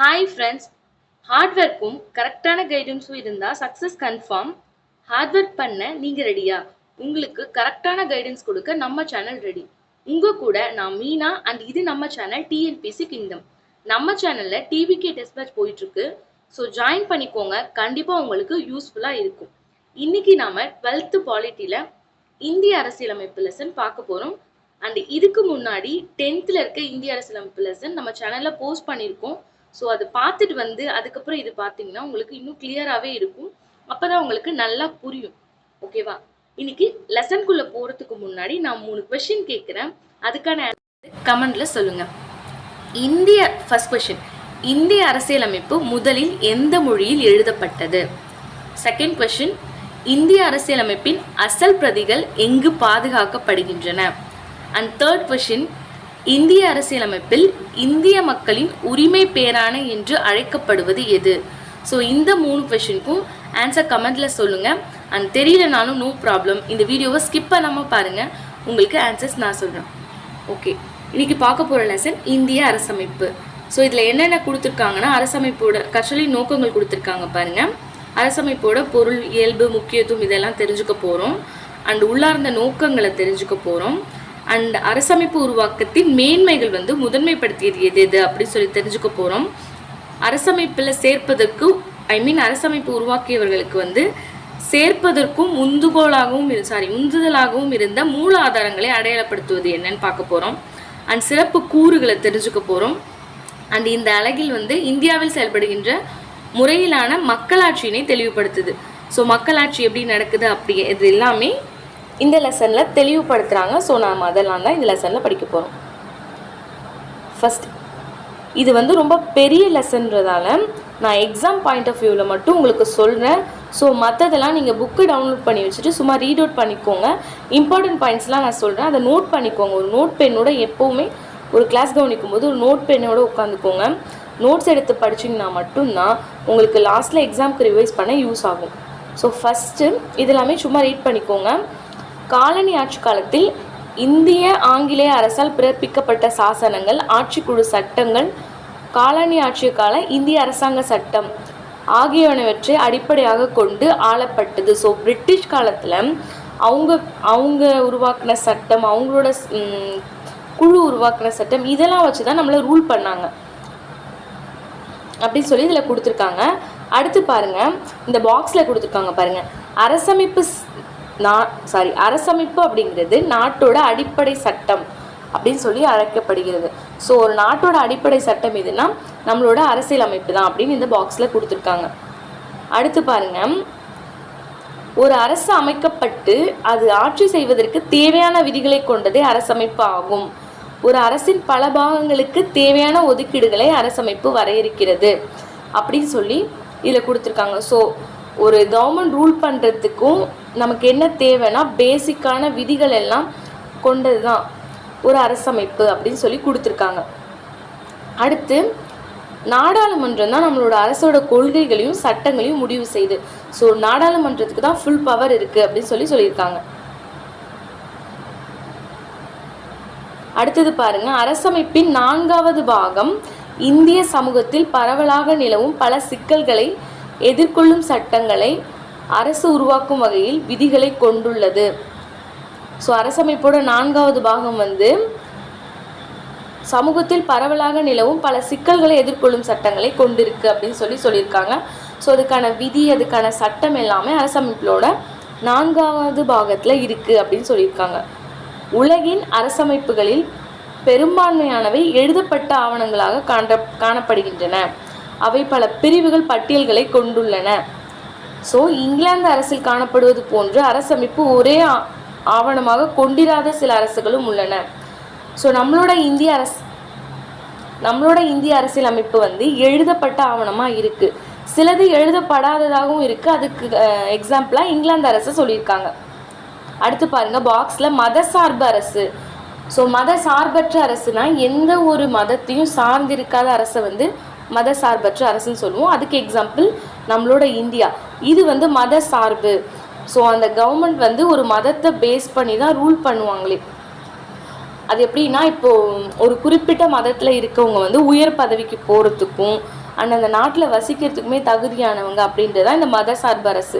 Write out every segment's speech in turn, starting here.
Hi friends. Heart ஒர்க்கும் கரெக்டான கைடன்ஸும் இருந்தால் சக்ஸஸ் கன்ஃபார்ம். ஹார்ட் ஒர்க் பண்ண நீங்கள் ரெடியா? உங்களுக்கு கரெக்டான கைடன்ஸ் கொடுக்க நம்ம சேனல் ரெடி. உங்கள் கூட நான் மீனா அண்ட் இது நம்ம சேனல் டிஎன்பிசி கிங்டம். நம்ம சேனலில் டிவிகே டெஸ்ட் பேட்ச் போயிட்டுருக்கு. ஸோ ஜாயின் பண்ணிக்கோங்க, கண்டிப்பாக உங்களுக்கு யூஸ்ஃபுல்லாக இருக்கும். இன்னைக்கு நாம் 12th பாலிட்டியில் இந்திய அரசியலமைப்பு லெசன் பார்க்க போகிறோம். அண்ட் இதுக்கு முன்னாடி 10th இருக்க இந்திய அரசியலமைப்பு லெசன் நம்ம சேனலில் போஸ்ட் பண்ணியிருக்கோம். ஸோ அதை பார்த்துட்டு வந்து அதுக்கப்புறம் இது பார்த்தீங்கன்னா உங்களுக்கு இன்னும் கிளியராகவே இருக்கும். அப்போ தான் உங்களுக்கு நல்லா புரியும். ஓகேவா? இன்னைக்கு லெசனுக்குள்ளே போகிறதுக்கு முன்னாடி நான் 3 கொஷின் கேட்குறேன். அதுக்கான கமெண்ட்ல சொல்லுங்க. ஃபர்ஸ்ட் கொஷின், இந்திய அரசியலமைப்பு முதலில் எந்த மொழியில் எழுதப்பட்டது? செகண்ட் கொஷின், இந்திய அரசியலமைப்பின் அசல் பிரதிகள் எங்கு பாதுகாக்கப்படுகின்றன? அண்ட் தேர்ட் கொஷின், இந்திய அரசியலமைப்பில் இந்திய மக்களின் உரிமை பேராணை என்று அழைக்கப்படுவது எது? ஸோ இந்த 3 கொஷினுக்கும் ஆன்சர் கமெண்ட்ல சொல்லுங்க. அண்ட் தெரியலனாலும் நோ ப்ராப்ளம், இந்த வீடியோவை ஸ்கிப் பண்ணாமல் பாருங்க, உங்களுக்கு ஆன்சர்ஸ் நான் சொல்கிறேன். ஓகே, இன்னைக்கு பார்க்க போகிற லெசன் இந்திய அரசமைப்பு. ஸோ இதில் என்னென்ன கொடுத்துருக்காங்கன்னா, அரசமைப்போட கற்றலின் நோக்கங்கள் கொடுத்துருக்காங்க பாருங்க. அரசமைப்போட பொருள், இயல்பு, முக்கியத்துவம் இதெல்லாம் தெரிஞ்சுக்க போகிறோம். அண்ட் உள்ளார்ந்த நோக்கங்களை தெரிஞ்சுக்க போகிறோம். அண்ட் அரசமைப்பு உருவாக்கத்தின் மேன்மைகள் முதன்மைப்படுத்தியது எது எது அப்படின்னு சொல்லி தெரிஞ்சுக்க போகிறோம். அரசமைப்பில் சேர்ப்பதற்கு அரசமைப்பு உருவாக்கியவர்களுக்கு சேர்ப்பதற்கும் உந்துதலாகவும் இருந்த மூல ஆதாரங்களை அடையாளப்படுத்துவது என்னன்னு பார்க்க போகிறோம். அண்ட் சிறப்பு கூறுகளை தெரிஞ்சுக்க போகிறோம். அண்ட் இந்த அலகில் இந்தியாவில் செயல்படுகின்ற முறையிலான மக்களாட்சியினை தெளிவுபடுத்துது. ஸோ மக்களாட்சி எப்படி நடக்குது அப்படி இது எல்லாமே இந்த லெசனில் தெளிவுபடுத்துகிறாங்க. ஸோ நாம் அதெல்லாம் தான் இந்த லெசனில் படிக்க போகிறோம். ஃபஸ்ட், இது ரொம்ப பெரிய லெசன்றதால நான் எக்ஸாம் பாயிண்ட் ஆஃப் வியூவில் மட்டும் உங்களுக்கு சொல்கிறேன். ஸோ மற்றதெல்லாம் நீங்கள் புக்கு டவுன்லோட் பண்ணி வச்சுட்டு சும்மா ரீட் அவுட் பண்ணிக்கோங்க. இம்பார்ட்டன்ட் பாயிண்ட்ஸ்லாம் நான் சொல்கிறேன், அதை நோட் பண்ணிக்கோங்க. ஒரு நோட் பென்னோட எப்போவுமே ஒரு கிளாஸ் கவனிக்கும் போது ஒரு நோட் பென்னோட உட்காந்துக்கோங்க. நோட்ஸ் எடுத்து படிச்சிங்கன்னா மட்டும்தான் உங்களுக்கு லாஸ்ட்டில் எக்ஸாமுக்கு ரிவைஸ் பண்ண யூஸ் ஆகும். ஸோ ஃபஸ்ட்டு இதெல்லாமே சும்மா ரீட் பண்ணிக்கோங்க. காலனி ஆட்சி காலத்தில் இந்திய ஆங்கிலேய அரசால் பிறப்பிக்கப்பட்ட சாசனங்கள், ஆட்சிக்குழு சட்டங்கள், காலனி ஆட்சி கால இந்திய அரசாங்க சட்டம் ஆகியவனவற்றை அடிப்படையாக கொண்டு ஆளப்பட்டது. ஸோ பிரிட்டிஷ் காலத்தில் அவங்க உருவாக்கின சட்டம், அவங்களோட குழு உருவாக்கின சட்டம் இதெல்லாம் வச்சு தான் நம்மளை ரூல் பண்ணாங்க அப்படின்னு சொல்லி இதில் கொடுத்துருக்காங்க. அடுத்து பாருங்கள், இந்த பாக்ஸில் கொடுத்துருக்காங்க பாருங்கள். அரசமைப்பு அப்படிங்கிறது நாட்டோட அடிப்படை சட்டம் அப்படின்னு சொல்லி அழைக்கப்படுகிறது. ஸோ ஒரு நாட்டோட அடிப்படை சட்டம் எதுனா நம்மளோட அரசியலமைப்பு தான் அப்படின்னு இந்த பாக்ஸில் கொடுத்துருக்காங்க. அடுத்து பாருங்க, ஒரு அரசு அமைக்கப்பட்டு அது ஆட்சி செய்வதற்கு தேவையான விதிகளை கொண்டதே அரசமைப்பு ஆகும். ஒரு அரசின் பல பாகங்களுக்கு தேவையான ஒதுக்கீடுகளை அரசமைப்பு வரையறுக்கிறது அப்படின்னு சொல்லி இதில் கொடுத்துருக்காங்க. ஸோ ஒரு கவர்மெண்ட் ரூல் பண்ணுறதுக்கும் நமக்கு என்ன தேவைன்னா பேசிக்கான விதிகள் எல்லாம் கொண்டது தான் ஒரு அரசமைப்பு அப்படின்னு சொல்லி கொடுத்துருக்காங்க. அடுத்து நாடாளுமன்றம் தான் நம்மளோட அரசோட கொள்கைகளையும் சட்டங்களையும் முடிவு செய்யுது. ஸோ நாடாளுமன்றத்துக்கு தான் ஃபுல் பவர் இருக்குது அப்படின்னு சொல்லியிருக்காங்க. அடுத்தது பாருங்க, அரசமைப்பின் 4வது பாகம் இந்திய சமூகத்தில் பரவலாக நிலவும் பல சிக்கல்களை எதிர்கொள்ளும் சட்டங்களை அரசு உருவாக்கும் வகையில் விதிகளை கொண்டுள்ளது. ஸோ அரசமைப்போட 4வது பாகம் சமூகத்தில் பரவலாக நிலவும் பல சிக்கல்களை எதிர்கொள்ளும் சட்டங்களை கொண்டிருக்கு அப்படின்னு சொல்லியிருக்காங்க. ஸோ அதுக்கான விதி, அதுக்கான சட்டம் எல்லாமே அரசமைப்பிலோட 4வது பாகத்தில் இருக்குது அப்படின்னு சொல்லியிருக்காங்க. உலகின் அரசமைப்புகளில் பெரும்பான்மையானவை எழுதப்பட்ட ஆவணங்களாக காணப்படுகின்றன. அவை பல பிரிவுகள் பட்டியல்களை கொண்டுள்ளன. ஸோ இங்கிலாந்து அரசில் காணப்படுவது போன்று அரசமைப்பு ஒரே ஆவணமாக கொண்டிராத சில அரசுகளும் உள்ளன. ஸோ நம்மளோட இந்திய அரசியலமைப்பு எழுதப்பட்ட ஆவணமாக இருக்குது, சிலது எழுதப்படாததாகவும் இருக்குது. அதுக்கு எக்ஸாம்பிளாக இங்கிலாந்து அரசு சொல்லியிருக்காங்க. அடுத்து பாருங்கள், பாக்ஸில் மதசார்பு அரசு. ஸோ மதசார்பற்ற அரசுனா எந்த ஒரு மதத்தையும் சார்ந்திருக்காத அரசை மதசார்பற்ற அரசுன்னு சொல்லுவோம். அதுக்கு எக்ஸாம்பிள் நம்மளோட இந்தியா. இது மத சார்பு. ஸோ அந்த கவர்மெண்ட் ஒரு மதத்தை பேஸ் பண்ணி தான் ரூல் பண்ணுவாங்களே. அது எப்படின்னா, இப்போது ஒரு குறிப்பிட்ட மதத்தில் இருக்கவங்க உயர் பதவிக்கு போகிறதுக்கும் அண்ட் அந்த நாட்டில் வசிக்கிறதுக்குமே தகுதியானவங்க அப்படின்றதான் இந்த மத சார்பு அரசு.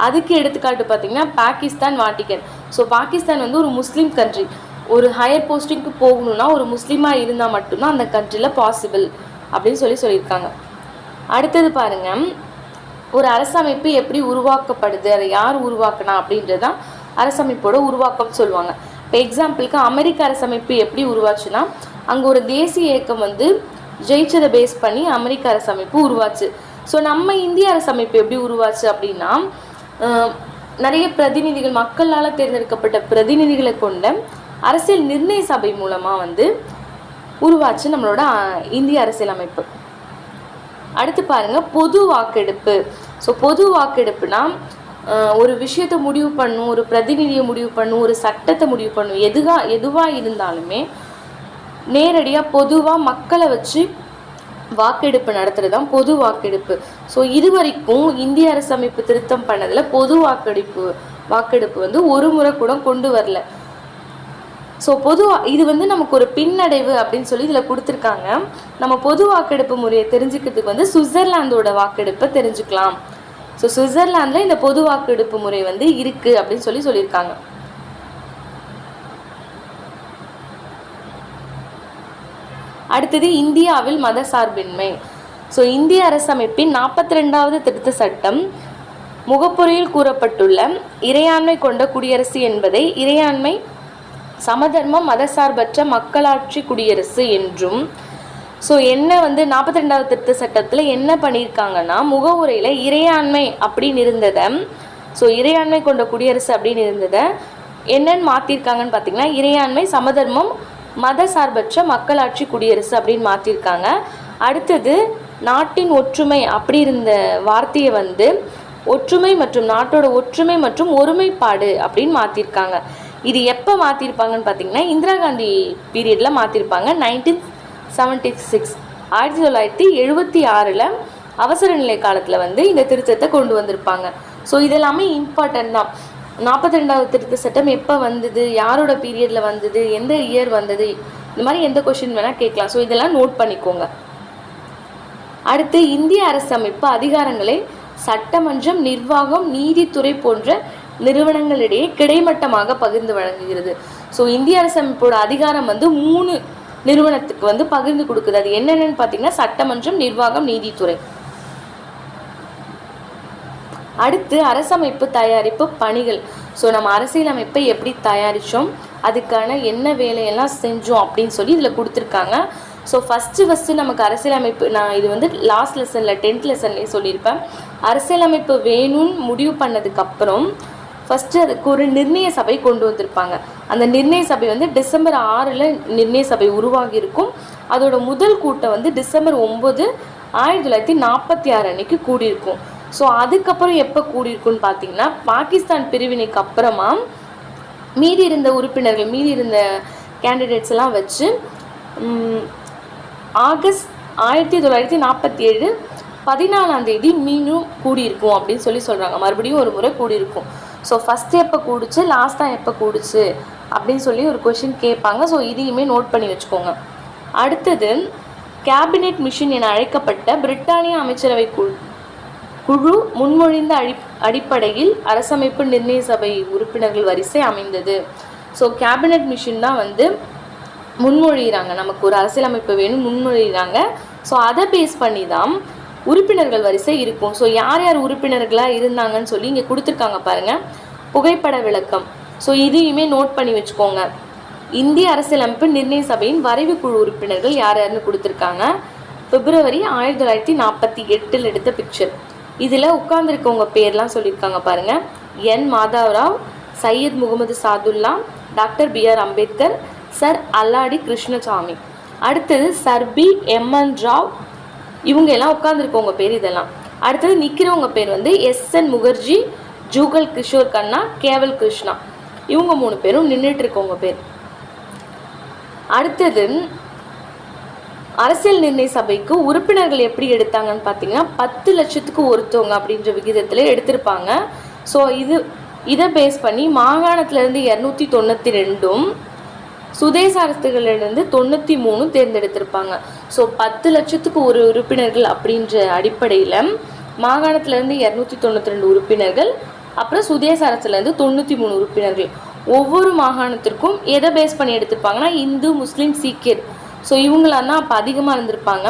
அதுக்கு எடுத்துக்காட்டு பார்த்திங்கன்னா பாகிஸ்தான், வாட்டிகன். ஸோ பாகிஸ்தான் வந்து ஒரு முஸ்லீம் கண்ட்ரி. ஒரு ஹையர் போஸ்டிங்க்கு போகணுன்னா ஒரு முஸ்லீமாக இருந்தால் மட்டும்தான் அந்த கண்ட்ரியில் பாசிபிள் அப்படின்னு சொல்லியிருக்காங்க. அடுத்தது பாருங்கள், ஒரு அரசமைப்பு எப்படி உருவாக்கப்படுது, அதை யார் உருவாக்கினா அப்படின்றதான் அரசமைப்போட உருவாக்கம் சொல்லுவாங்க. இப்போ எக்ஸாம்பிளுக்கு அமெரிக்க அரசமைப்பு எப்படி உருவாச்சுன்னா, அங்கே ஒரு தேசிய இயக்கம் வந்து ஜெயிச்சதை பேஸ் பண்ணி அமெரிக்க அரசமைப்பு உருவாச்சு. ஸோ நம்ம இந்திய அரசமைப்பு எப்படி உருவாச்சு அப்படின்னா, நிறைய பிரதிநிதிகள், மக்களால் தேர்ந்தெடுக்கப்பட்ட பிரதிநிதிகளை கொண்ட அரசியல் நிர்ணய சபை மூலமாக வந்து உருவாச்சு நம்மளோட இந்திய அரசியலமைப்பு. அடுத்து பாருங்கள், பொது வாக்கெடுப்பு. ஸோ பொது வாக்கெடுப்புனா ஒரு விஷயத்தை முடிவு பண்ணும், ஒரு பிரதிநிதியை முடிவு பண்ணும், ஒரு சட்டத்தை முடிவு பண்ணும், எதுவாக இருந்தாலுமே நேரடியாக பொதுவாக மக்களை வச்சு வாக்கெடுப்பு நடத்துறது தான் பொது வாக்கெடுப்பு. ஸோ இது வரைக்கும் இந்திய அரசமைப்பு திருத்தம் பண்ணதில் பொது வாக்கெடுப்பு வந்து ஒரு முறை கூட கொண்டு வரல. ஸோ இது வந்து நமக்கு ஒரு பின்னடைவு அப்படின்னு சொல்லி இதில் கொடுத்துருக்காங்க. நம்ம பொது வாக்கெடுப்பு முறையை தெரிஞ்சுக்கிறதுக்கு வந்து சுவிட்சர்லாந்தோட வாக்கெடுப்பை தெரிஞ்சுக்கலாம். ஸோ சுவிட்சர்லாந்தில் இந்த பொது வாக்கெடுப்பு முறை வந்து இருக்குது அப்படின்னு சொல்லியிருக்காங்க. அடுத்தது இந்தியாவில் மத சார்பின்மை. ஸோ இந்திய அரசமைப்பின் 42வது திருத்த சட்டம் முகப்புரையில் கூறப்பட்டுள்ள இறையாண்மை கொண்ட குடியரசு என்பதை இறையாண்மை, சமதர்மம், மதசார்பற்ற மக்களாட்சி குடியரசு என்றும். ஸோ என்ன வந்து 42வது திருத்த சட்டத்தில் என்ன பண்ணியிருக்காங்கன்னா, முகவுரையில் இறையாண்மை அப்படின்னு இருந்ததை, ஸோ இறையாண்மை கொண்ட குடியரசு அப்படின்னு இருந்ததை என்னன்னு மாற்றிருக்காங்கன்னு பார்த்தீங்கன்னா, இறையாண்மை, சமதர்மம், மத சார்பற்ற மக்களாட்சி குடியரசு அப்படின்னு மாற்றிருக்காங்க. அடுத்தது நாட்டின் ஒற்றுமை அப்படி இருந்த வார்த்தையை வந்து ஒற்றுமை மற்றும் நாட்டோட ஒற்றுமை மற்றும் ஒருமைப்பாடு அப்படின்னு மாற்றிருக்காங்க. இது எப்போ மாற்றிருப்பாங்கன்னு பார்த்தீங்கன்னா, இந்திரா காந்தி பீரியடில் மாற்றிருப்பாங்க. 1976 1976 அவசர நிலை காலத்தில் வந்து இந்த திருத்தத்தை கொண்டு வந்திருப்பாங்க. ஸோ இதெல்லாமே இம்பார்ட்டன்ட் தான். 42வது திருத்த சட்டம் எப்போ வந்தது, யாரோட பீரியடில் வந்தது, எந்த இயர் வந்தது, இந்த மாதிரி எந்த கொஷின் வேணால் கேட்கலாம். ஸோ இதெல்லாம் நோட் பண்ணிக்கோங்க. அடுத்து இந்திய அரசமைப்பு அதிகாரங்களை சட்டமன்றம், நிர்வாகம், நீதித்துறை போன்ற நிறுவனங்களிடையே கிடைமட்டமாக பகிர்ந்து வழங்குகிறது. ஸோ இந்திய அரசமைப்போட அதிகாரம் வந்து 3 நிறுவனத்துக்கு வந்து பகிர்ந்து கொடுக்குது. அது என்னென்னு பார்த்தீங்கன்னா, சட்டமன்றம், நிர்வாகம், நீதித்துறை. அடுத்து அரசமைப்பு தயாரிப்பு பணிகள். ஸோ நம்ம அரசியலமைப்பை எப்படி தயாரித்தோம், அதுக்கான என்ன வேலையெல்லாம் செஞ்சோம் அப்படின்னு சொல்லி இதில் கொடுத்துருக்காங்க. ஸோ ஃபஸ்ட்டு நமக்கு அரசியலமைப்பு, நான் இது வந்து லாஸ்ட் லெசனில் 10th லெசன்லேயே சொல்லியிருப்பேன். அரசியலமைப்பு வேணும்னு முடிவு பண்ணதுக்கப்புறம் ஃபஸ்ட்டு அதுக்கு ஒரு நிர்ணய சபை கொண்டு வந்திருப்பாங்க. அந்த நிர்ணய சபை வந்து டிசம்பர் 6 நிர்ணய சபை உருவாகி இருக்கும். அதோட முதல் கூட்டம் வந்து டிசம்பர் 9 1946 அன்னைக்கு கூடியிருக்கும். ஸோ அதுக்கப்புறம் எப்போ கூடியிருக்குன்னு பார்த்தீங்கன்னா, பாகிஸ்தான் பிரிவினைக்கு அப்புறமா மீதி இருந்த உறுப்பினர்கள், மீதி இருந்த கேண்டிடேட்ஸ் எல்லாம் வச்சு ஆகஸ்ட் 1947 14ஆம் தேதி மீண்டும் கூடியிருக்கும் அப்படின்னு சொல்கிறாங்க. மறுபடியும் ஒரு முறை கூடியிருக்கும். ஸோ ஃபஸ்ட்டு எப்போ கூடிச்சு, லாஸ்ட்டாக எப்போ கூடிச்சு அப்படின்னு சொல்லி ஒரு கொஷின் கேட்பாங்க. ஸோ இதையுமே நோட் பண்ணி வச்சுக்கோங்க. அடுத்தது கேபினெட் மிஷன் என அழைக்கப்பட்ட பிரிட்டானிய அமைச்சரவை குழு முன்மொழிந்த அடிப்படையில் அரசமைப்பு நிர்ணய சபை உறுப்பினர்கள் வரிசை அமைந்தது. ஸோ கேபினெட் மிஷன் தான் வந்து முன்மொழிகிறாங்க, நமக்கு ஒரு அரசியலமைப்பு வேணும் முன்மொழிகிறாங்க. ஸோ அதை பேஸ் பண்ணி தான் உறுப்பினர்கள் வரிசை இருக்கும். ஸோ யார் யார் உறுப்பினர்களாக இருந்தாங்கன்னு சொல்லி இங்கே கொடுத்துருக்காங்க பாருங்கள், புகைப்பட விளக்கம். ஸோ இதையுமே நோட் பண்ணி வச்சுக்கோங்க. இந்திய அரசியலமைப்பு நிர்ணய சபையின் வரைவு குழு உறுப்பினர்கள் யார் யாருன்னு கொடுத்துருக்காங்க. பிப்ரவரி 1948 எடுத்த பிக்சர். இதில் உட்கார்ந்துருக்கவங்க பேர்லாம் சொல்லியிருக்காங்க பாருங்கள். N Madhava Rao, Syed Mohammad Saadulla, doctor BR Ambedkar, sir Alladi Krishnaswamy. அடுத்தது சர்பி MN ராவ், இவங்க எல்லாம் உட்காந்துருக்கவங்க பேர் இதெல்லாம். அடுத்தது நிற்கிறவங்க பேர் வந்து SN முகர்ஜி, ஜூகல் கிஷோர் கண்ணா, கேவல் கிருஷ்ணா. இவங்க 3 பேரும் நின்றுட்டு இருக்கவங்க பேர். அடுத்தது அரசியல் நிர்ணய சபைக்கு உறுப்பினர்கள் எப்படி எடுத்தாங்கன்னு பார்த்தீங்கன்னா, 10 லட்சத்துக்கு ஒருத்தவங்க அப்படின்ற விகிதத்தில் எடுத்திருப்பாங்க. ஸோ இதை பேஸ் பண்ணி மாகாணத்திலேருந்து 292, சுதேச அரசுகளிலிருந்து 93 தேர்ந்தெடுத்திருப்பாங்க. ஸோ 10 லட்சத்துக்கு ஒரு உறுப்பினர்கள் அப்படின்ற அடிப்படையில் மாகாணத்திலேருந்து 292 உறுப்பினர்கள், அப்புறம் சுதேச அரசுலேருந்து 93 உறுப்பினர்கள். ஒவ்வொரு மாகாணத்திற்கும் எதை பேஸ் பண்ணி எடுத்திருப்பாங்கன்னா இந்து, முஸ்லீம், சீக்கியர், ஸோ இவங்களாம் தான் அப்போ அதிகமாக இருந்திருப்பாங்க.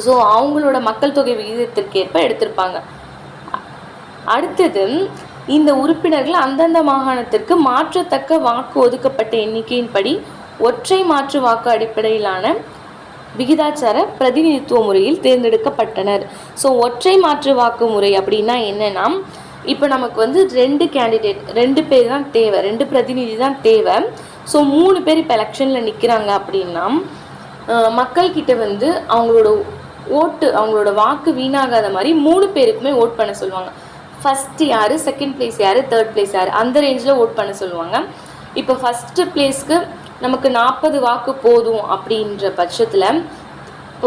ஸோ அவங்களோட மக்கள் தொகை விகிதத்திற்கேற்ப எடுத்திருப்பாங்க. அடுத்தது இந்த உறுப்பினர்கள் அந்தந்த மாகாணத்திற்கு மாற்றத்தக்க வாக்கு ஒதுக்கப்பட்ட எண்ணிக்கையின்படி ஒற்றை மாற்று வாக்கு அடிப்படையிலான விகிதாச்சார பிரதிநிதித்துவ முறையில் தேர்ந்தெடுக்கப்பட்டனர். ஸோ ஒற்றை மாற்று வாக்கு முறை அப்படின்னா என்னன்னா, இப்போ நமக்கு வந்து 2 கேண்டிடேட், 2 பேர் தான் தேவை, 2 பிரதிநிதி தான் தேவை. ஸோ 3 பேர் இப்போ எலெக்ஷனில் நிற்கிறாங்க அப்படின்னா மக்கள்கிட்ட வந்து அவங்களோட ஓட்டு, அவங்களோட வாக்கு வீணாகாத மாதிரி 3 பேருக்குமே ஓட் பண்ண சொல்லுவாங்க. ஃபஸ்ட்டு யார், செகண்ட் பிளேஸ் யார், தேர்ட் பிளேஸ் யார், அந்த ரேஞ்சில் ஓட் பண்ண சொல்லுவாங்க. இப்போ ஃபஸ்ட்டு பிளேஸ்க்கு நமக்கு 40 வாக்கு போதும் அப்படின்ற பட்சத்தில்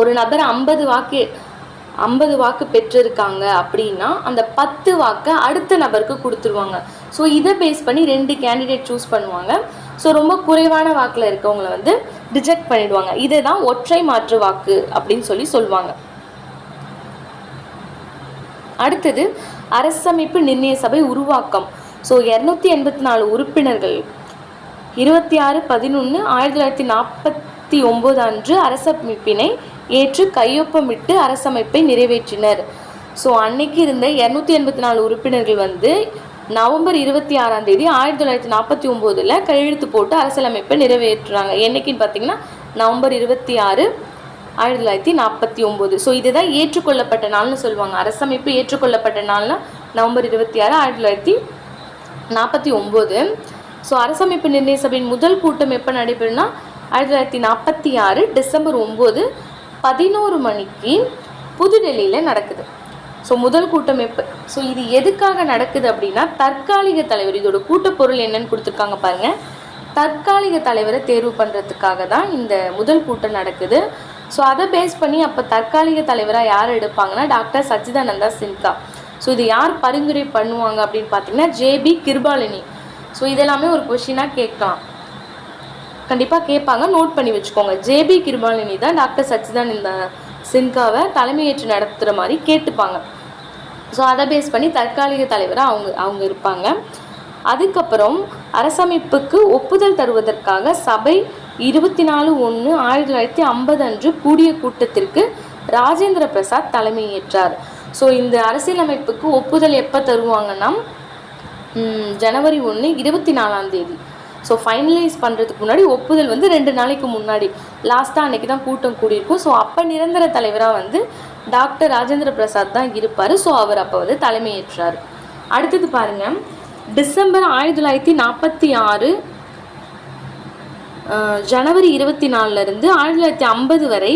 ஒரு நபர் 50 வாக்கு பெற்றிருக்காங்க அப்படின்னா அந்த 10 வாக்கை அடுத்த நபருக்கு கொடுத்துருவாங்க. ஸோ இதை பேஸ் பண்ணி 2 கேண்டிடேட் சூஸ் பண்ணுவாங்க. ஸோ ரொம்ப குறைவான வாக்கில் இருக்கவங்களை வந்து ரிஜெக்ட் பண்ணிடுவாங்க. இதை தான் ஒற்றை மாற்று வாக்கு அப்படின்னு சொல்லுவாங்க. அடுத்தது அரசமைப்பு நிர்ணய சபை உருவாக்கம். ஸோ 284 உறுப்பினர்கள் 26/11/1949 அன்று அரசமைப்பினை ஏற்று கையொப்பமிட்டு அரசமைப்பை நிறைவேற்றினர். ஸோ அன்னைக்கு இருந்த 284 உறுப்பினர்கள் வந்து நவம்பர் 26 1949 கையெழுத்து போட்டு அரசியலமைப்பை நிறைவேற்றுறாங்க. என்னைக்குன்னு பார்த்தீங்கன்னா நவம்பர் 26 1949. ஸோ இதுதான் ஏற்றுக்கொள்ளப்பட்ட நாள்னு சொல்லுவாங்க. அரசமைப்பு ஏற்றுக்கொள்ளப்பட்ட நாள்னா நவம்பர் 26 1949. ஸோ அரசமைப்பு நிர்ணய சபையின் முதல் கூட்டம் எப்போ நடைபெறும்னா 1946 டிசம்பர் 9 11 மணிக்கு புதுடெல்லியில் நடக்குது. ஸோ முதல் கூட்டம் எப்போ, ஸோ இது எதுக்காக நடக்குது அப்படின்னா தற்காலிக தலைவர், இதோட கூட்டப்பொருள் என்னன்னு கொடுத்துருக்காங்க பாருங்கள். தற்காலிக தலைவரை தேர்வு பண்ணுறதுக்காக தான் இந்த முதல் கூட்டம் நடக்குது. ஸோ அதை பேஸ் பண்ணி அப்போ தற்காலிக தலைவராக யார் எடுப்பாங்கன்னா டாக்டர் சச்சிதானந்தா சின்ஹா. ஸோ இது யார் பரிந்துரை பண்ணுவாங்க அப்படின்னு பார்த்தீங்கன்னா ஜேபி கிருபாலினி. ஸோ இதெல்லாமே ஒரு கொஷினாக கேட்கலாம், கண்டிப்பாக கேட்பாங்க, நோட் பண்ணி வச்சுக்கோங்க. ஜேபி கிருபாலினி தான் டாக்டர் சச்சிதானந்தா சின்ஹாவை தலைமையேற்று நடத்துகிற மாதிரி கேட்டுப்பாங்க. ஸோ அதை பேஸ் பண்ணி தற்காலிக தலைவராக அவங்க இருப்பாங்க. அதுக்கப்புறம் அரசமைப்புக்கு ஒப்புதல் தருவதற்காக சபை 24/1/1950 அன்று கூடிய கூட்டத்திற்கு ராஜேந்திர பிரசாத் தலைமையேற்றார். ஸோ இந்த அரசியலமைப்புக்கு ஒப்புதல் எப்போ தருவாங்கன்னா ஜனவரி 1 24 ஸோ ஃபைனலைஸ் பண்ணுறதுக்கு முன்னாடி ஒப்புதல் வந்து 2 நாளைக்கு முன்னாடி லாஸ்ட்டாக அன்றைக்கி தான் கூட்டம் கூடியிருக்கும். ஸோ அப்போ நிரந்தர தலைவராக வந்து டாக்டர் ராஜேந்திர பிரசாத் தான் இருப்பார். ஸோ அவர் அப்போ வந்து தலைமையேற்றார். அடுத்தது பாருங்கள், டிசம்பர் 1946 ஜனவரி 24 1950 வரை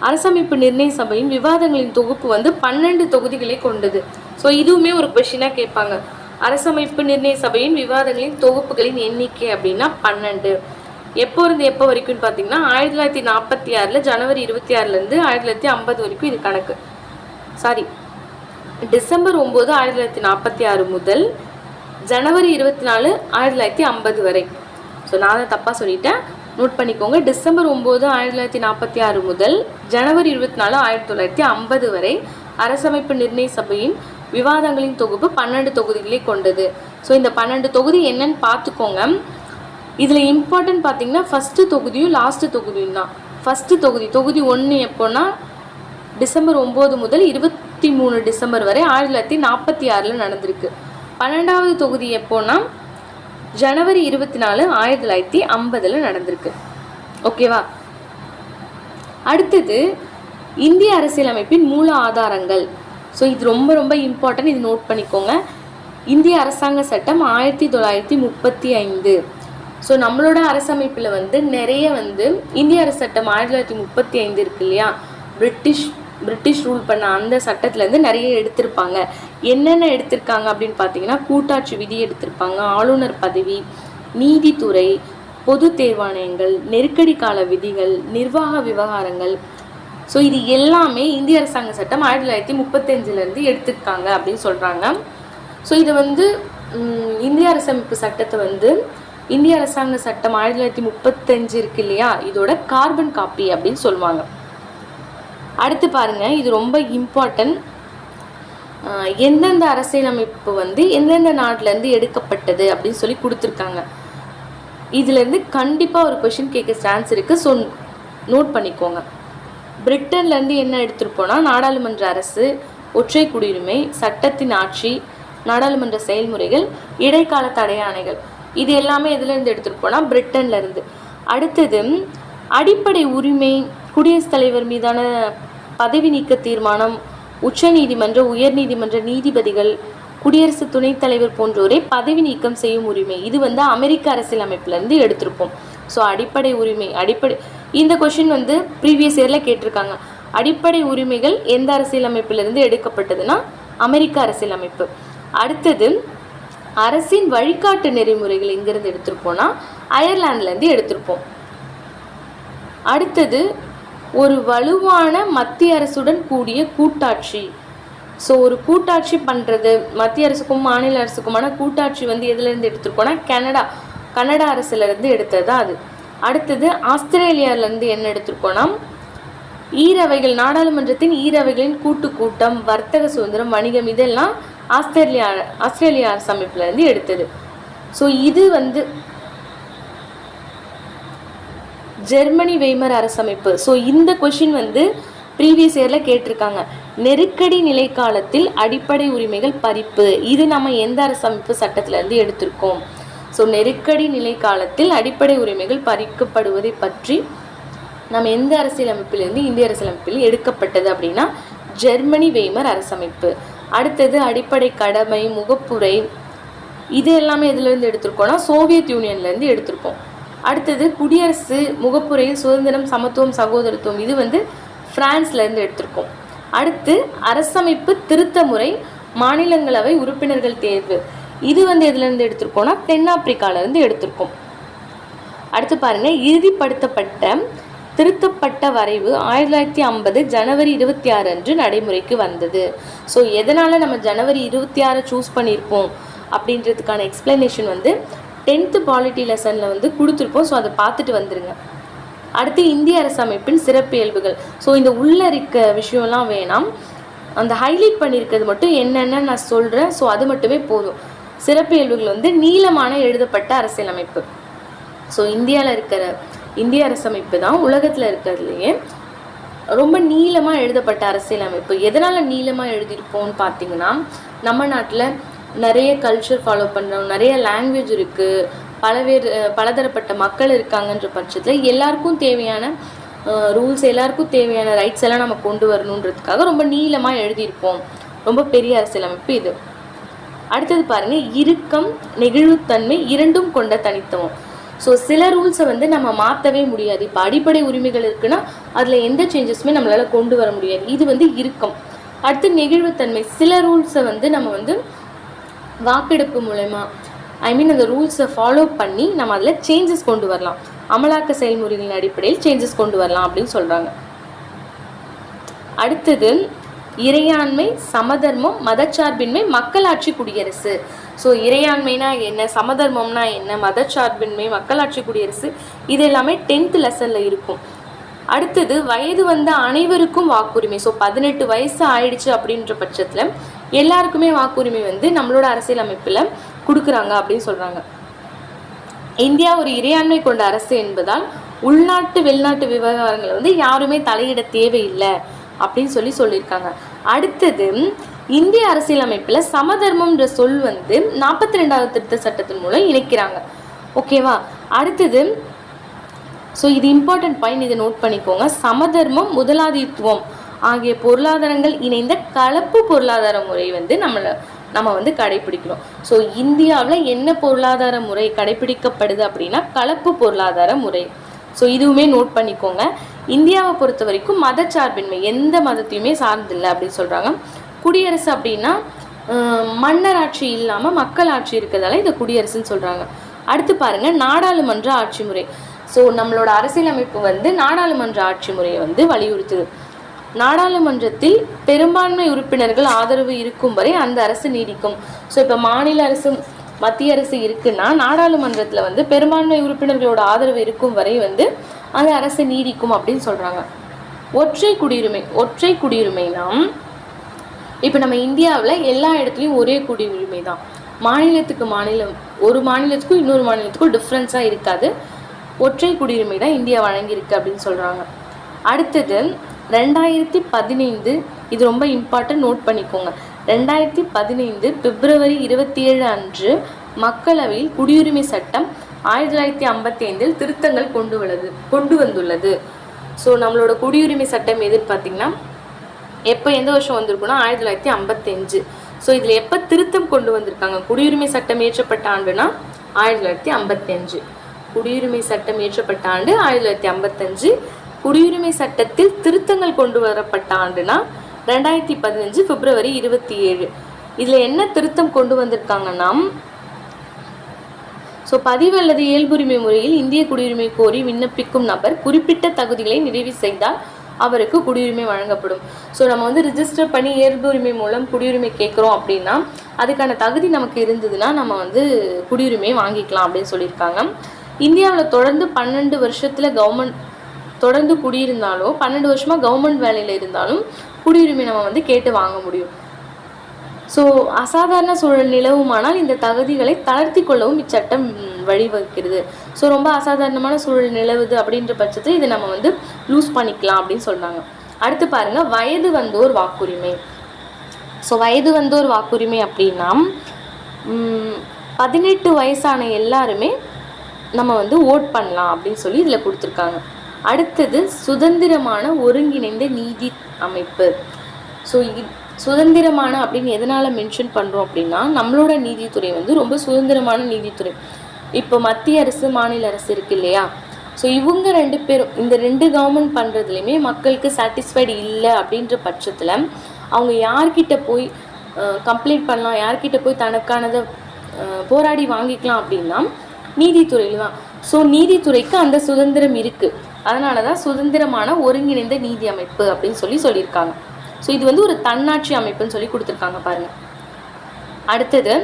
அரசமைப்பு நிர்ணய சபையின் விவாதங்களின் தொகுப்பு வந்து 12 தொகுதிகளை கொண்டது. ஸோ இதுவுமே ஒரு கொஷினாக கேட்பாங்க. அரசமைப்பு நிர்ணய சபையின் விவாதங்களின் தொகுப்புகளின் எண்ணிக்கை அப்படின்னா 12. எப்போ இருந்து எப்போ வரைக்கும்னு பார்த்தீங்கன்னா 1946 ஜனவரி 26 1950 வரைக்கும் இது கணக்கு. டிசம்பர் 9 1946 முதல் ஜனவரி 24 1950 வரை. ஸோ நான் தான் தப்பாக சொல்லிட்டேன், நோட் பண்ணிக்கோங்க. டிசம்பர் 9 1946 முதல் ஜனவரி 24 1950 வரை அரசமைப்பு நிர்ணய சபையின் விவாதங்களின் தொகுப்பு 12 தொகுதிகளை கொண்டது. ஸோ இந்த 12 தொகுதி என்னன்னு பார்த்துக்கோங்க. இதில் இம்பார்ட்டன்ட் பார்த்தீங்கன்னா ஃபஸ்ட்டு தொகுதியும் லாஸ்ட்டு தொகுதியும் தான். ஃபஸ்ட்டு தொகுதி 1 எப்போன்னா டிசம்பர் 9 முதல் 23 டிசம்பர் வரை 1946 நடந்திருக்கு. 12வது தொகுதி எப்போன்னா ஜனவரி 24 1950 நடந்திருக்கு. ஓகேவா? அடுத்தது இந்திய அரசியலமைப்பின் மூல ஆதாரங்கள். ஸோ இது ரொம்ப ரொம்ப இம்பார்ட்டன்ட், இது நோட் பண்ணிக்கோங்க. இந்திய அரசாங்க சட்டம் 1935. ஸோ நம்மளோட அரசமைப்பில் வந்து நிறைய வந்து இந்திய அரசு சட்டம் 1935 இருக்கு இல்லையா, பிரிட்டிஷ் ரூல் பண்ண அந்த சட்டத்துலேருந்து நிறைய எடுத்திருப்பாங்க. என்னென்ன எடுத்திருக்காங்க அப்படின்னு பார்த்தீங்கன்னா கூட்டாட்சி விதி எடுத்திருப்பாங்க, ஆளுநர் பதவி, நீதித்துறை, பொது தேர்வாணையங்கள், நெருக்கடி கால விதிகள், நிர்வாக விவகாரங்கள். ஸோ இது எல்லாமே இந்திய அரசாங்க சட்டம் 1935 எடுத்திருக்காங்க அப்படின்னு சொல்கிறாங்க. ஸோ இது வந்து இந்திய அரசமைப்பு சட்டத்தை வந்து இந்திய அரசாங்க சட்டம் 1935 இருக்கு இல்லையா, இதோட கார்பன் காப்பி அப்படின்னு சொல்லுவாங்க. அடுத்து பாருங்க, இது ரொம்ப இம்பார்ட்டன்ட். எந்தெந்த அரசியலமைப்பு வந்து எந்தெந்த நாட்டிலேருந்து எடுக்கப்பட்டது அப்படின்னு சொல்லி கொடுத்துருக்காங்க. இதுலேருந்து கண்டிப்பாக ஒரு கொஷின் கேட்க சான்ஸ் இருக்குது. ஸோ நோட் பண்ணிக்கோங்க. பிரிட்டன்லேருந்து என்ன எடுத்துருப்போனா, நாடாளுமன்ற அரசு, ஒற்றை குடியுரிமை, சட்டத்தின் ஆட்சி, நாடாளுமன்ற செயல்முறைகள், இடைக்கால தடையாணைகள், இது எல்லாமே எதுலேருந்து எடுத்துருப்போனா பிரிட்டன்லேருந்து. அடுத்தது அடிப்படை உரிமை, குடியரசுத் தலைவர் மீதான பதவி நீக்க தீர்மானம், உச்ச நீதிமன்ற, உயர் நீதிமன்ற நீதிபதிகள், குடியரசு துணைத் தலைவர் போன்றோரை பதவி நீக்கம் செய்யும் உரிமை, இது வந்து அமெரிக்க அரசியலமைப்புலேருந்து எடுத்திருப்போம். ஸோ அடிப்படை உரிமை, இந்த கொஷின் வந்து ப்ரீவியஸ் இயரில் கேட்டிருக்காங்க. அடிப்படை உரிமைகள் எந்த அரசியலமைப்பிலிருந்து எடுக்கப்பட்டதுன்னா அமெரிக்க அரசியலமைப்பு. அடுத்தது அரசின் வழிகாட்டு நெறிமுறைகள் எங்கேருந்து எடுத்திருப்போம்னா அயர்லாந்துலேருந்து எடுத்திருப்போம். அடுத்தது ஒரு வலுவான மத்திய அரசுடன் கூடிய கூட்டாட்சி. ஸோ ஒரு கூட்டாட்சி பண்ணுறது, மத்திய அரசுக்கும் மாநில அரசுக்குமான கூட்டாட்சி வந்து எதுலேருந்து எடுத்திருக்கோன்னா கனடா அரசுலேருந்து எடுத்தது தான் அது. அடுத்தது ஆஸ்திரேலியாவிலேருந்து என்ன எடுத்திருக்கோன்னா ஈரவைகள், நாடாளுமன்றத்தின் ஈரவைகளின் கூட்டம், வர்த்தக சுதந்திரம், வணிகம், இதெல்லாம் ஆஸ்திரேலியா அரசமைப்புலேருந்து எடுத்தது. ஸோ இது வந்து ஜெர்மனி வெய்மர் அரசமைப்பு. ஸோ இந்த கொஷின் வந்து ப்ரீவியஸ் இயரில் கேட்டிருக்காங்க. நெருக்கடி நிலை காலத்தில் அடிப்படை உரிமைகள் பறிப்பு, இது நம்ம எந்த அரசமைப்பு சட்டத்திலேருந்து எடுத்திருக்கோம். ஸோ நெருக்கடி நிலை காலத்தில் அடிப்படை உரிமைகள் பறிக்கப்படுவதை பற்றி நம்ம எந்த அரசியலமைப்பிலிருந்து இந்திய அரசியலமைப்பில் எடுக்கப்பட்டது அப்படின்னா ஜெர்மனி வெய்மர் அரசமைப்பு. அடுத்தது அடிப்படை கடமை, முகப்புரை, இது எல்லாமே எதுலேருந்து எடுத்திருக்கோம்னா சோவியத் யூனியன்லேருந்து எடுத்திருக்கோம். அடுத்தது குடியரசு, முகப்புரை, சுதந்திரம், சமத்துவம், சகோதரத்துவம், இது வந்து பிரான்ஸ்லேருந்து எடுத்திருக்கோம். அடுத்து அரசமைப்பு திருத்த முறை, மாநிலங்களவை உறுப்பினர்கள் தேர்வு, இது வந்து எதுலேருந்து எடுத்திருக்கோம்னா தென்னாப்பிரிக்காலேருந்து எடுத்திருக்கோம். அடுத்து பாருங்கள், இறுதிப்படுத்தப்பட்ட திருத்தப்பட்ட வரைவு 1950 ஜனவரி 26 அன்று நடைமுறைக்கு வந்தது. ஸோ எதனால் நம்ம ஜனவரி 26 சூஸ் பண்ணியிருப்போம் அப்படின்றதுக்கான எக்ஸ்பிளனேஷன் வந்து 10th பாலிட்டி லெசனில் வந்து கொடுத்துருப்போம். ஸோ அதை பார்த்துட்டு வந்துடுங்க. அடுத்து இந்திய அரசமைப்பின் சிறப்பியல்புகள். ஸோ இந்த உள்ள இருக்க விஷயம்லாம் வேணாம், அந்த ஹைலைட் பண்ணியிருக்கிறது மட்டும் என்னென்னு நான் சொல்கிறேன். ஸோ அது மட்டுமே போதும். சிறப்பியல்புகள் வந்து நீளமான எழுதப்பட்ட அரசியலமைப்பு. ஸோ இந்தியாவில் இருக்கிற இந்திய அரசமைப்பு தான் உலகத்தில் இருக்கிறதுலையே ரொம்ப நீளமாக எழுதப்பட்ட அரசியலமைப்பு. எதனால் நீளமாக எழுதியிருப்போம்னு பார்த்தீங்கன்னா, நம்ம நாட்டில் நிறைய கல்ச்சர் ஃபாலோ பண்ணுறோம், நிறைய லாங்குவேஜ் இருக்குது, பலதரப்பட்ட மக்கள் இருக்காங்கன்ற பட்சத்தில் எல்லாருக்கும் தேவையான ரூல்ஸ், எல்லாருக்கும் தேவையான ரைட்ஸ் எல்லாம் நம்ம கொண்டு வரணுன்றதுக்காக ரொம்ப நீளமாக எழுதியிருப்போம். ரொம்ப பெரிய அரசியலமைப்பு இது. அடுத்தது பாருங்கள், இறுக்கம், நெகிழ்வுத்தன்மை இரண்டும் கொண்ட தனித்துவம். ஸோ சில ரூல்ஸை வந்து நம்ம மாற்றவே முடியாது. இப்போ அடிப்படை உரிமைகள் இருக்குன்னா அதில் எந்த சேஞ்சஸுமே நம்மளால் கொண்டு வர முடியாது. இது வந்து இறுக்கம். அடுத்து நெகிழ்வுத்தன்மை, சில ரூல்ஸை வந்து நம்ம வந்து வாக்கெடுப்பு மூலமா அந்த ரூல்ஸை ஃபாலோ பண்ணி நம்ம அதில் சேஞ்சஸ் கொண்டு வரலாம், அமலாக்க செயல்முறைகளின் அடிப்படையில் சேஞ்சஸ் கொண்டு வரலாம் அப்படின்னு சொல்கிறாங்க. அடுத்தது இறையாண்மை, சமதர்மம், மதச்சார்பின்மை, மக்களாட்சி, குடியரசு. ஸோ இறையாண்மைனா என்ன, சமதர்மம்னா என்ன, மதச்சார்பின்மை, மக்களாட்சி, குடியரசு, இது எல்லாமே 10th லெசனில் இருக்கும். அடுத்தது வயது வந்த அனைவருக்கும் வாக்குரிமை. ஸோ 18 வயசு ஆயிடுச்சு அப்படின்ற பட்சத்தில் எல்லாருக்குமே வாக்குரிமை வந்து நம்மளோட அரசியலமைப்பில் கொடுக்குறாங்க அப்படின்னு சொல்கிறாங்க. இந்தியா ஒரு இறையாண்மை கொண்ட அரசு என்பதால் உள்நாட்டு வெளிநாட்டு விவகாரங்களை வந்து யாருமே தலையிட தேவையில்லை அப்படின்னு சொல்லியிருக்காங்க. அடுத்தது இந்திய அரசியலமைப்பில் சமதர்மம்ன்ற சொல் வந்து 42வது திருத்த சட்டத்தின் மூலம் இணைக்கிறாங்க. ஓகேவா? அடுத்தது ஸோ இது இம்பார்ட்டன்ட் பாயிண்ட், இதை நோட் பண்ணிக்கோங்க. சமதர்மம், முதலாளித்துவம் ஆகிய பொருளாதாரங்கள் இணைந்த கலப்பு பொருளாதார முறை வந்து நம்ம வந்து கடைபிடிக்கிறோம். ஸோ இந்தியாவில் என்ன பொருளாதார முறை கடைபிடிக்கப்படுது அப்படின்னா கலப்பு பொருளாதார முறை. ஸோ இதுவுமே நோட் பண்ணிக்கோங்க. இந்தியாவை பொறுத்த வரைக்கும் மதச்சார்பின்மை, எந்த மதத்தையுமே சார்ந்தில்லை அப்படின்னு சொல்கிறாங்க. குடியரசு அப்படின்னா மன்னராட்சி இல்லாமல் மக்கள் ஆட்சி இருக்கிறதால இதை குடியரசுன்னு சொல்கிறாங்க. அடுத்து பாருங்கள், நாடாளுமன்ற ஆட்சி முறை. ஸோ நம்மளோட அரசியலமைப்பு வந்து நாடாளுமன்ற ஆட்சி முறையை வந்து வலியுறுத்துது. நாடாளுமன்றத்தில் பெரும்பான்மை உறுப்பினர்கள் ஆதரவு இருக்கும் வரை அந்த அரசு நீடிக்கும். ஸோ இப்போ மாநில அரசு மத்திய அரசு இருக்குன்னா நாடாளுமன்றத்தில் வந்து பெரும்பான்மை உறுப்பினர்களோட ஆதரவு இருக்கும் வரை வந்து அந்த அரசு நீடிக்கும் அப்படின்னு சொல்கிறாங்க. ஒற்றை குடியுரிமைனா இப்போ நம்ம இந்தியாவில் எல்லா இடத்துலையும் ஒரே குடியுரிமை தான். மாநிலத்துக்கு மாநிலம், ஒரு மாநிலத்துக்கும் இன்னொரு மாநிலத்துக்கும் டிஃப்ரென்ஸாக இருக்காது. ஒற்றை குடியுரிமை தான் இந்தியா வழங்கியிருக்கு அப்படின்னு சொல்கிறாங்க. அடுத்தது 2015, இது ரொம்ப இம்பார்ட்டன்ட், நோட் பண்ணிக்கோங்க. 2015 பிப்ரவரி 27 அன்று மக்களவையில் குடியுரிமை சட்டம் 1955 திருத்தங்கள் கொண்டு வந்துள்ளது. ஸோ நம்மளோட குடியுரிமை சட்டம் எதுன்னு பார்த்தீங்கன்னா எப்போ எந்த வருஷம் வந்திருக்குன்னா 1955. ஸோ இதில் எப்போ திருத்தம் கொண்டு வந்திருக்காங்க? குடியுரிமை சட்டம் இயற்றப்பட்ட ஆண்டுனா 1955. குடியுரிமை சட்டம் இயற்றப்பட்ட ஆண்டு 1955. குடியுரிமை சட்டத்தில் திருத்தங்கள் கொண்டு வரப்பட்ட ஆண்டுனா 2015 பிப்ரவரி 27. இதில் என்ன திருத்தம் கொண்டு வந்திருக்காங்கன்னா, ஸோ பதிவு அல்லது இயல்புரிமை முறையில் இந்திய குடியுரிமை கோரி விண்ணப்பிக்கும் நபர் குறிப்பிட்ட தகுதிகளை நிறைவு செய்தால் அவருக்கு குடியுரிமை வழங்கப்படும். ஸோ நம்ம வந்து ரிஜிஸ்டர் பண்ணி இயல்புரிமை மூலம் குடியுரிமை கேட்குறோம் அப்படின்னா அதுக்கான தகுதி நமக்கு இருந்ததுன்னா நம்ம வந்து குடியுரிமையை வாங்கிக்கலாம் அப்படின்னு சொல்லியிருக்காங்க. இந்தியாவில் தொடர்ந்து 12 வருஷத்தில் தொடர்ந்து குடியிருந்தாலும் 12 வருஷமாக கவர்மெண்ட் வேலையில் இருந்தாலும் குடியுரிமை நம்ம வந்து கேட்டு வாங்க முடியும். ஸோ அசாதாரண சூழல் நிலவுமானால் இந்த தகுதிகளை தளர்த்தி கொள்ளவும் இச்சட்டம் வழிவகுக்கிறது. ஸோ ரொம்ப அசாதாரணமான சூழல் நிலவுது அப்படின்ற பட்சத்தில் இதை நம்ம வந்து லூஸ் பண்ணிக்கலாம் அப்படின்னு சொல்கிறாங்க. அடுத்து பாருங்கள், வயது வந்தோர் வாக்குரிமை. ஸோ வயது வந்தோர் வாக்குரிமை அப்படின்னா 18 வயசான எல்லாருமே நம்ம வந்து ஓட் பண்ணலாம் அப்படின்னு சொல்லி இதில் கொடுத்துருக்காங்க. அடுத்தது சுதந்திரமான ஒருங்கிணைந்த நீதி அமைப்பு. ஸோ சுதந்திரமான அப்படின்னு எதனால் மென்ஷன் பண்ணுறோம் அப்படின்னா நம்மளோட நீதித்துறை வந்து ரொம்ப சுதந்திரமான நீதித்துறை. இப்போ மத்திய அரசு மாநில அரசு இருக்கு இல்லையா, ஸோ இவங்க 2 பேரும் இந்த 2 கவர்மெண்ட் பண்ணுறதுலையுமே மக்களுக்கு சாட்டிஸ்ஃபைடு இல்லை அப்படின்ற பட்சத்தில் அவங்க யார்கிட்ட போய் கம்ப்ளைண்ட் பண்ணலாம், யார்கிட்ட போய் தனக்கானதை போராடி வாங்கிக்கலாம் அப்படின்னா நீதித்துறையில் தான். ஸோ நீதித்துறைக்கு அந்த சுதந்திரம் இருக்குது. அதனால தான் சுதந்திரமான ஒருங்கிணைந்த நீதி அமைப்பு அப்படின்னு சொல்லியிருக்காங்க. ஸோ இது வந்து ஒரு தன்னாட்சி அமைப்புன்னு சொல்லி கொடுத்துருக்காங்க பாருங்கள். அடுத்தது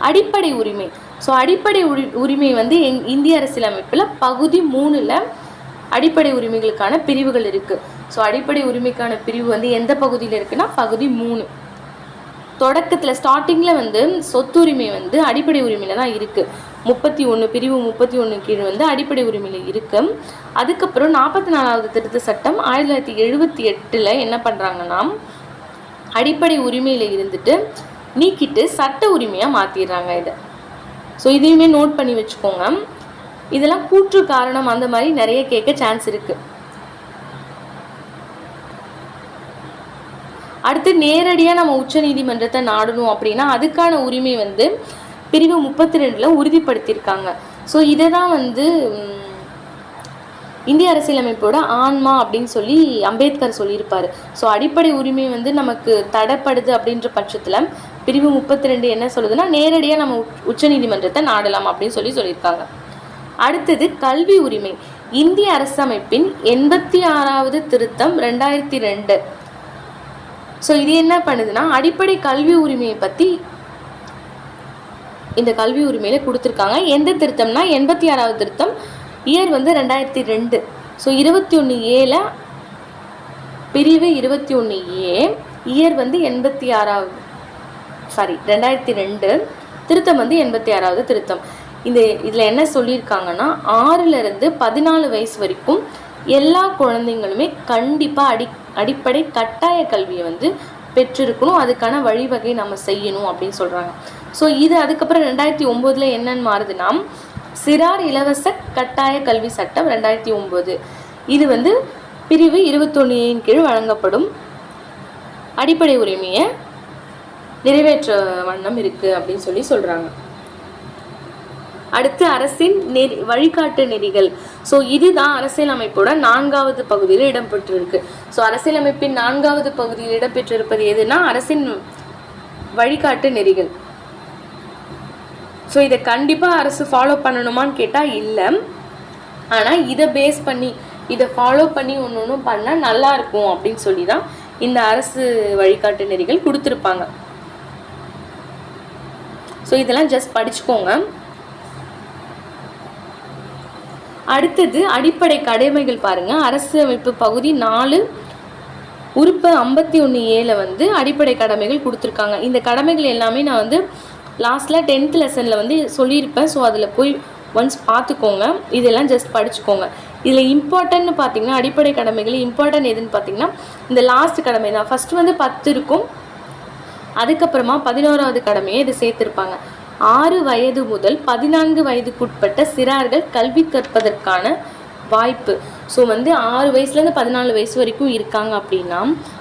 அடிப்படை உரிமை. ஸோ அடிப்படை உரிமை வந்து இந்திய அரசியலமைப்பில் பகுதி 3ல் அடிப்படை உரிமைகளுக்கான பிரிவுகள் இருக்குது. ஸோ அடிப்படை உரிமைக்கான பிரிவு வந்து எந்த பகுதியில் இருக்குன்னா பகுதி 3. தொடக்கத்தில் ஸ்டார்டிங்கில் வந்து சொத்துரிமை வந்து அடிப்படை உரிமையில் தான் இருக்குது. 31 பிரிவு 31 கீழ் வந்து அடிப்படை உரிமையில் இருக்குது. அதுக்கப்புறம் 44வது திருத்த சட்டம் 1978 என்ன பண்ணுறாங்கன்னா அடிப்படை உரிமையில் இருந்துட்டு நீக்கிட்டு சட்ட உரிமையாக மாற்றிடுறாங்க இதை. ஸோ இதையுமே நோட் பண்ணி வச்சுக்கோங்க. இதெல்லாம் கூற்று காரணம் அந்த மாதிரி நிறைய கேட்க சான்ஸ் இருக்குது. அடுத்து நேரடியாக நம்ம உச்ச நீதிமன்றத்தை நாடணும் அப்படின்னா அதுக்கான உரிமை வந்து பிரிவு 32 உறுதிப்படுத்தியிருக்காங்க. ஸோ இதை தான் வந்து இந்திய அரசியலமைப்போட ஆன்மா அப்படின்னு சொல்லி அம்பேத்கர் சொல்லியிருப்பார். ஸோ அடிப்படை உரிமை வந்து நமக்கு தடைப்படுது அப்படின்ற பட்சத்தில் பிரிவு 32 என்ன சொல்லுதுன்னா நேரடியாக நம்ம உச்ச நீதிமன்றத்தை நாடலாம் அப்படின்னு சொல்லியிருக்காங்க. அடுத்தது கல்வி உரிமை. இந்திய அரசமைப்பின் 86வது திருத்தம் 2002. ஸோ இது என்ன பண்ணுதுன்னா அடிப்படை கல்வி உரிமையை பற்றி இந்த கல்வி உரிமையில் கொடுத்துருக்காங்க. எந்த திருத்தம்னா 86வது திருத்தம், இயர் வந்து 2002. ஸோ 21A பிரிவு 21A, இயர் வந்து 2002, திருத்தம் வந்து 86வது திருத்தம். இதில் என்ன சொல்லியிருக்காங்கன்னா 6லேருந்து 14 வயசு வரைக்கும் எல்லா குழந்தைங்களுமே கண்டிப்பாக அடிப்படை கட்டாய கல்வியை வந்து பெற்றிருக்கணும். அதுக்கான வழிவகை நம்ம செய்யணும் அப்படின்னு சொல்கிறாங்க. ஸோ இது அதுக்கப்புறம் 2009 என்னன்னு மாறுதுன்னா சிறார் இலவச கட்டாய கல்வி சட்டம் 2009. இது வந்து பிரிவு 21 கீழ் வழங்கப்படும் அடிப்படை உரிமையை நிறைவேற்ற வண்ணம் இருக்குது அப்படின்னு சொல்கிறாங்க. அடுத்து அரசின் வழிகாட்டு நெறிகள். ஸோ இதுதான் அரசியலமைப்போட 4வது பகுதியில் இடம்பெற்றிருக்கு. ஸோ அரசியலமைப்பின் 4வது பகுதியில் இடம்பெற்றிருப்பது எதுனா அரசின் வழிகாட்டு நெறிகள். ஸோ இதை கண்டிப்பாக அரசு ஃபாலோ பண்ணணுமான்னு கேட்டால் இல்லை. ஆனால் இதை பேஸ் பண்ணி இதை ஃபாலோ பண்ணி ஒன்றும் பண்ணால் நல்லாயிருக்கும் அப்படின்னு சொல்லி தான் இந்த அரசு வழிகாட்டு நெறிகள் கொடுத்துருப்பாங்க. ஸோ இதெல்லாம் ஜஸ்ட் படிச்சுக்கோங்க. அடுத்தது அடிப்படை கடமைகள் பாருங்க. அரசியலமைப்பு பகுதி 4 உறுப்பு 51A வந்து அடிப்படை கடமைகள் கொடுத்துருக்காங்க. இந்த கடமைகள் எல்லாமே நான் வந்து லாஸ்ட்டில் 10th லெசனில் வந்து சொல்லியிருப்பேன். ஸோ அதில் போய் ஒன்ஸ் பார்த்துக்கோங்க. இதெல்லாம் ஜஸ்ட் படிச்சுக்கோங்க. இதில் இம்பார்ட்டன்ட்னு பார்த்தீங்கன்னா அடிப்படை கடமைகள் இம்பார்ட்டன்ட் எதுன்னு பார்த்தீங்கன்னா இந்த லாஸ்ட் கடமை தான். ஃபஸ்ட்டு வந்து 10 இருக்கும், அதுக்கப்புறமா 11வது கடமையை இது சேர்த்துருப்பாங்க. 6 வயது முதல் 14 வயதுக்குட்பட்ட சிறார்கள் கல்வி கற்பதற்கான வாய்ப்பு. ஸோ வந்து 6 வயசுலேருந்து 14 வயசு வரைக்கும் இருக்காங்க அப்படின்னா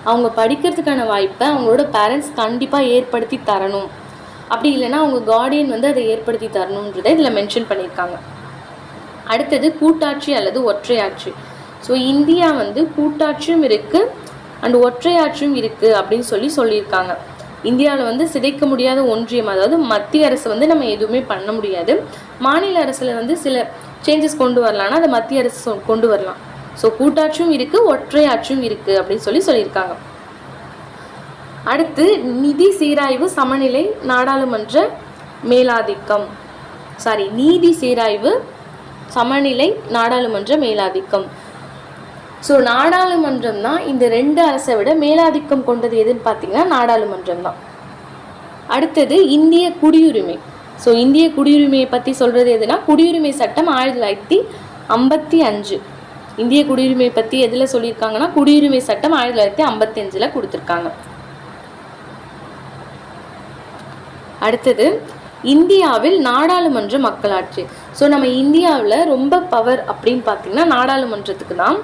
அவங்க படிக்கிறதுக்கான வாய்ப்பை அவங்களோட பேரண்ட்ஸ் கண்டிப்பாக ஏற்படுத்தி தரணும். அப்படி இல்லைன்னா அவங்க கார்டியன் வந்து அதை ஏற்படுத்தி தரணுன்றதை இதில் மென்ஷன் பண்ணியிருக்காங்க. அடுத்தது கூட்டாட்சி அல்லது ஒற்றையாட்சி. ஸோ இந்தியா வந்து கூட்டாட்சியும் இருக்குது அண்ட் ஒற்றையாட்சியும் இருக்குது அப்படின்னு சொல்லியிருக்காங்க. இந்தியாவில் வந்து சிதைக்க முடியாத ஒன்றியம், அதாவது மத்திய அரசு வந்து நம்ம எதுவுமே பண்ண முடியாது. மாநில அரசில் வந்து சில சேஞ்சஸ் கொண்டு வரலாம்னா அதை மத்திய அரசு கொண்டு வரலாம். ஸோ கூட்டாட்சியும் இருக்குது ஒற்றையாட்சியும் இருக்குது அப்படின்னு சொல்லியிருக்காங்க. அடுத்து நிதி சீராய்வு சமநிலை நாடாளுமன்ற மேலாதிக்கம். நீதி சீராய்வு சமநிலை நாடாளுமன்ற மேலாதிக்கம். ஸோ நாடாளுமன்றம் தான் இந்த 2 அரசை விட மேலாதிக்கம் கொண்டது எதுன்னு பார்த்தீங்கன்னா நாடாளுமன்றம் தான். அடுத்தது இந்திய குடியுரிமை. ஸோ இந்திய குடியுரிமையை பற்றி சொல்கிறது எதுனா குடியுரிமை சட்டம் 1955. இந்திய குடியுரிமை பற்றி எதில் சொல்லியிருக்காங்கன்னா குடியுரிமை சட்டம் 1955 கொடுத்துருக்காங்க. அடுத்தது இந்தியாவில் நாடாளுமன்ற மக்களாட்சி. ஸோ நம்ம இந்தியாவில் ரொம்ப பவர் அப்படின்னு பார்த்தீங்கன்னா நாடாளுமன்றத்துக்கு தான்.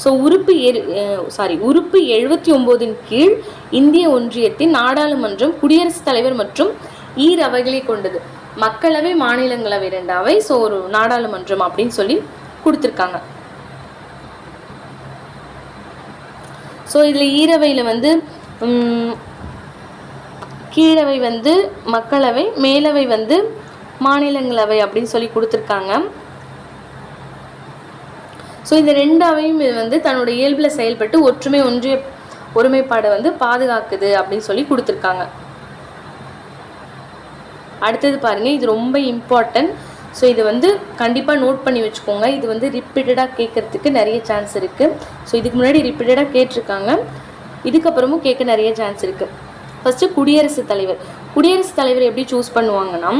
ஸோ உறுப்பு 79 கீழ் இந்திய ஒன்றியத்தின் நாடாளுமன்றம் குடியரசுத் தலைவர் மற்றும் ஈரவைகளை கொண்டது. மக்களவை மாநிலங்களவை 2 அவை. ஸோ ஒரு நாடாளுமன்றம் அப்படின்னு சொல்லி கொடுத்துருக்காங்க. ஸோ இதில் ஈரவையில் வந்து கீழவை வந்து மக்களவை, மேலவை வந்து மாநிலங்களவை அப்படின்னு சொல்லி கொடுத்துருக்காங்க. ஸோ இந்த 2 அவையும் இது வந்து தன்னோட இயல்பில் செயல்பட்டு ஒற்றுமை ஒன்றிய ஒருமைப்பாடை வந்து பாதுகாக்குது அப்படின்னு சொல்லி கொடுத்துருக்காங்க. அடுத்தது பாருங்கள், இது ரொம்ப இம்பார்ட்டன்ட். ஸோ இது வந்து கண்டிப்பாக நோட் பண்ணி வச்சுக்கோங்க. இது வந்து ரிப்பீட்டடாக கேட்குறதுக்கு நிறைய சான்ஸ் இருக்குது. ஸோ இதுக்கு முன்னாடி ரிப்பீட்டடாக கேட்டிருக்காங்க, இதுக்கப்புறமும் கேட்க நிறைய சான்ஸ் இருக்குது. ஃபஸ்ட்டு குடியரசுத் தலைவர். குடியரசுத் தலைவர் எப்படி சூஸ் பண்ணுவாங்கன்னா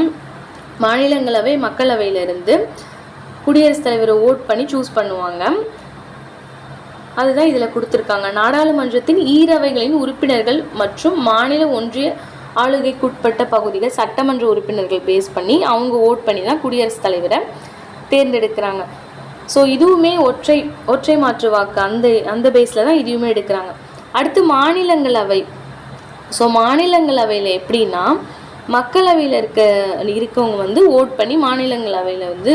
மாநிலங்களவை மக்களவையிலிருந்து குடியரசுத் தலைவரை ஓட் பண்ணி சூஸ் பண்ணுவாங்க. அதுதான் இதில் கொடுத்துருக்காங்க. நாடாளுமன்றத்தின் ஈரவைகளின் உறுப்பினர்கள் மற்றும் மாநில ஒன்றிய ஆளுகைக்குட்பட்ட பகுதிகள் சட்டமன்ற உறுப்பினர்கள் பேஸ் பண்ணி அவங்க ஓட் பண்ணி தான் குடியரசுத் தலைவரை தேர்ந்தெடுக்கிறாங்க. ஸோ இதுவுமே ஒற்றை மாற்று வாக்கு அந்த பேஸில் தான் இதுவுமே எடுக்கிறாங்க. அடுத்து மாநிலங்களவை. ஸோ மாநிலங்களவையில் எப்படின்னா மக்களவையில் இருக்கவங்க வந்து ஓட் பண்ணி மாநிலங்களவையில் வந்து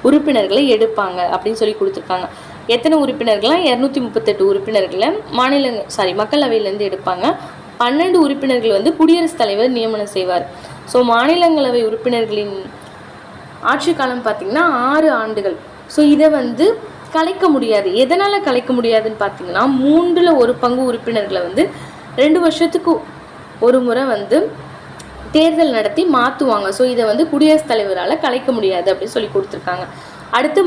உறுப்பினர்களை எடுப்பாங்க அப்படின்னு சொல்லி கொடுத்துருக்காங்க. எத்தனை உறுப்பினர்கள்லாம் 238 உறுப்பினர்களை மக்களவையிலேருந்து எடுப்பாங்க. 12 உறுப்பினர்கள் வந்து குடியரசுத் தலைவர் நியமனம் செய்வார். ஸோ மாநிலங்களவை உறுப்பினர்களின் ஆட்சி காலம் பார்த்திங்கன்னா 6 ஆண்டுகள். ஸோ இதை வந்து கலைக்க முடியாது. எதனால் கலைக்க முடியாதுன்னு பார்த்தீங்கன்னா 1/3 உறுப்பினர்களை வந்து 2 வருஷத்துக்கு ஒரு முறை வந்து தேர்தல் நடத்தி மாற்றுவாங்க. ஸோ இதை வந்து குடியரசுத் தலைவரால் கலைக்க முடியாது அப்படின்னு சொல்லி கொடுத்துருக்காங்க. அடுத்து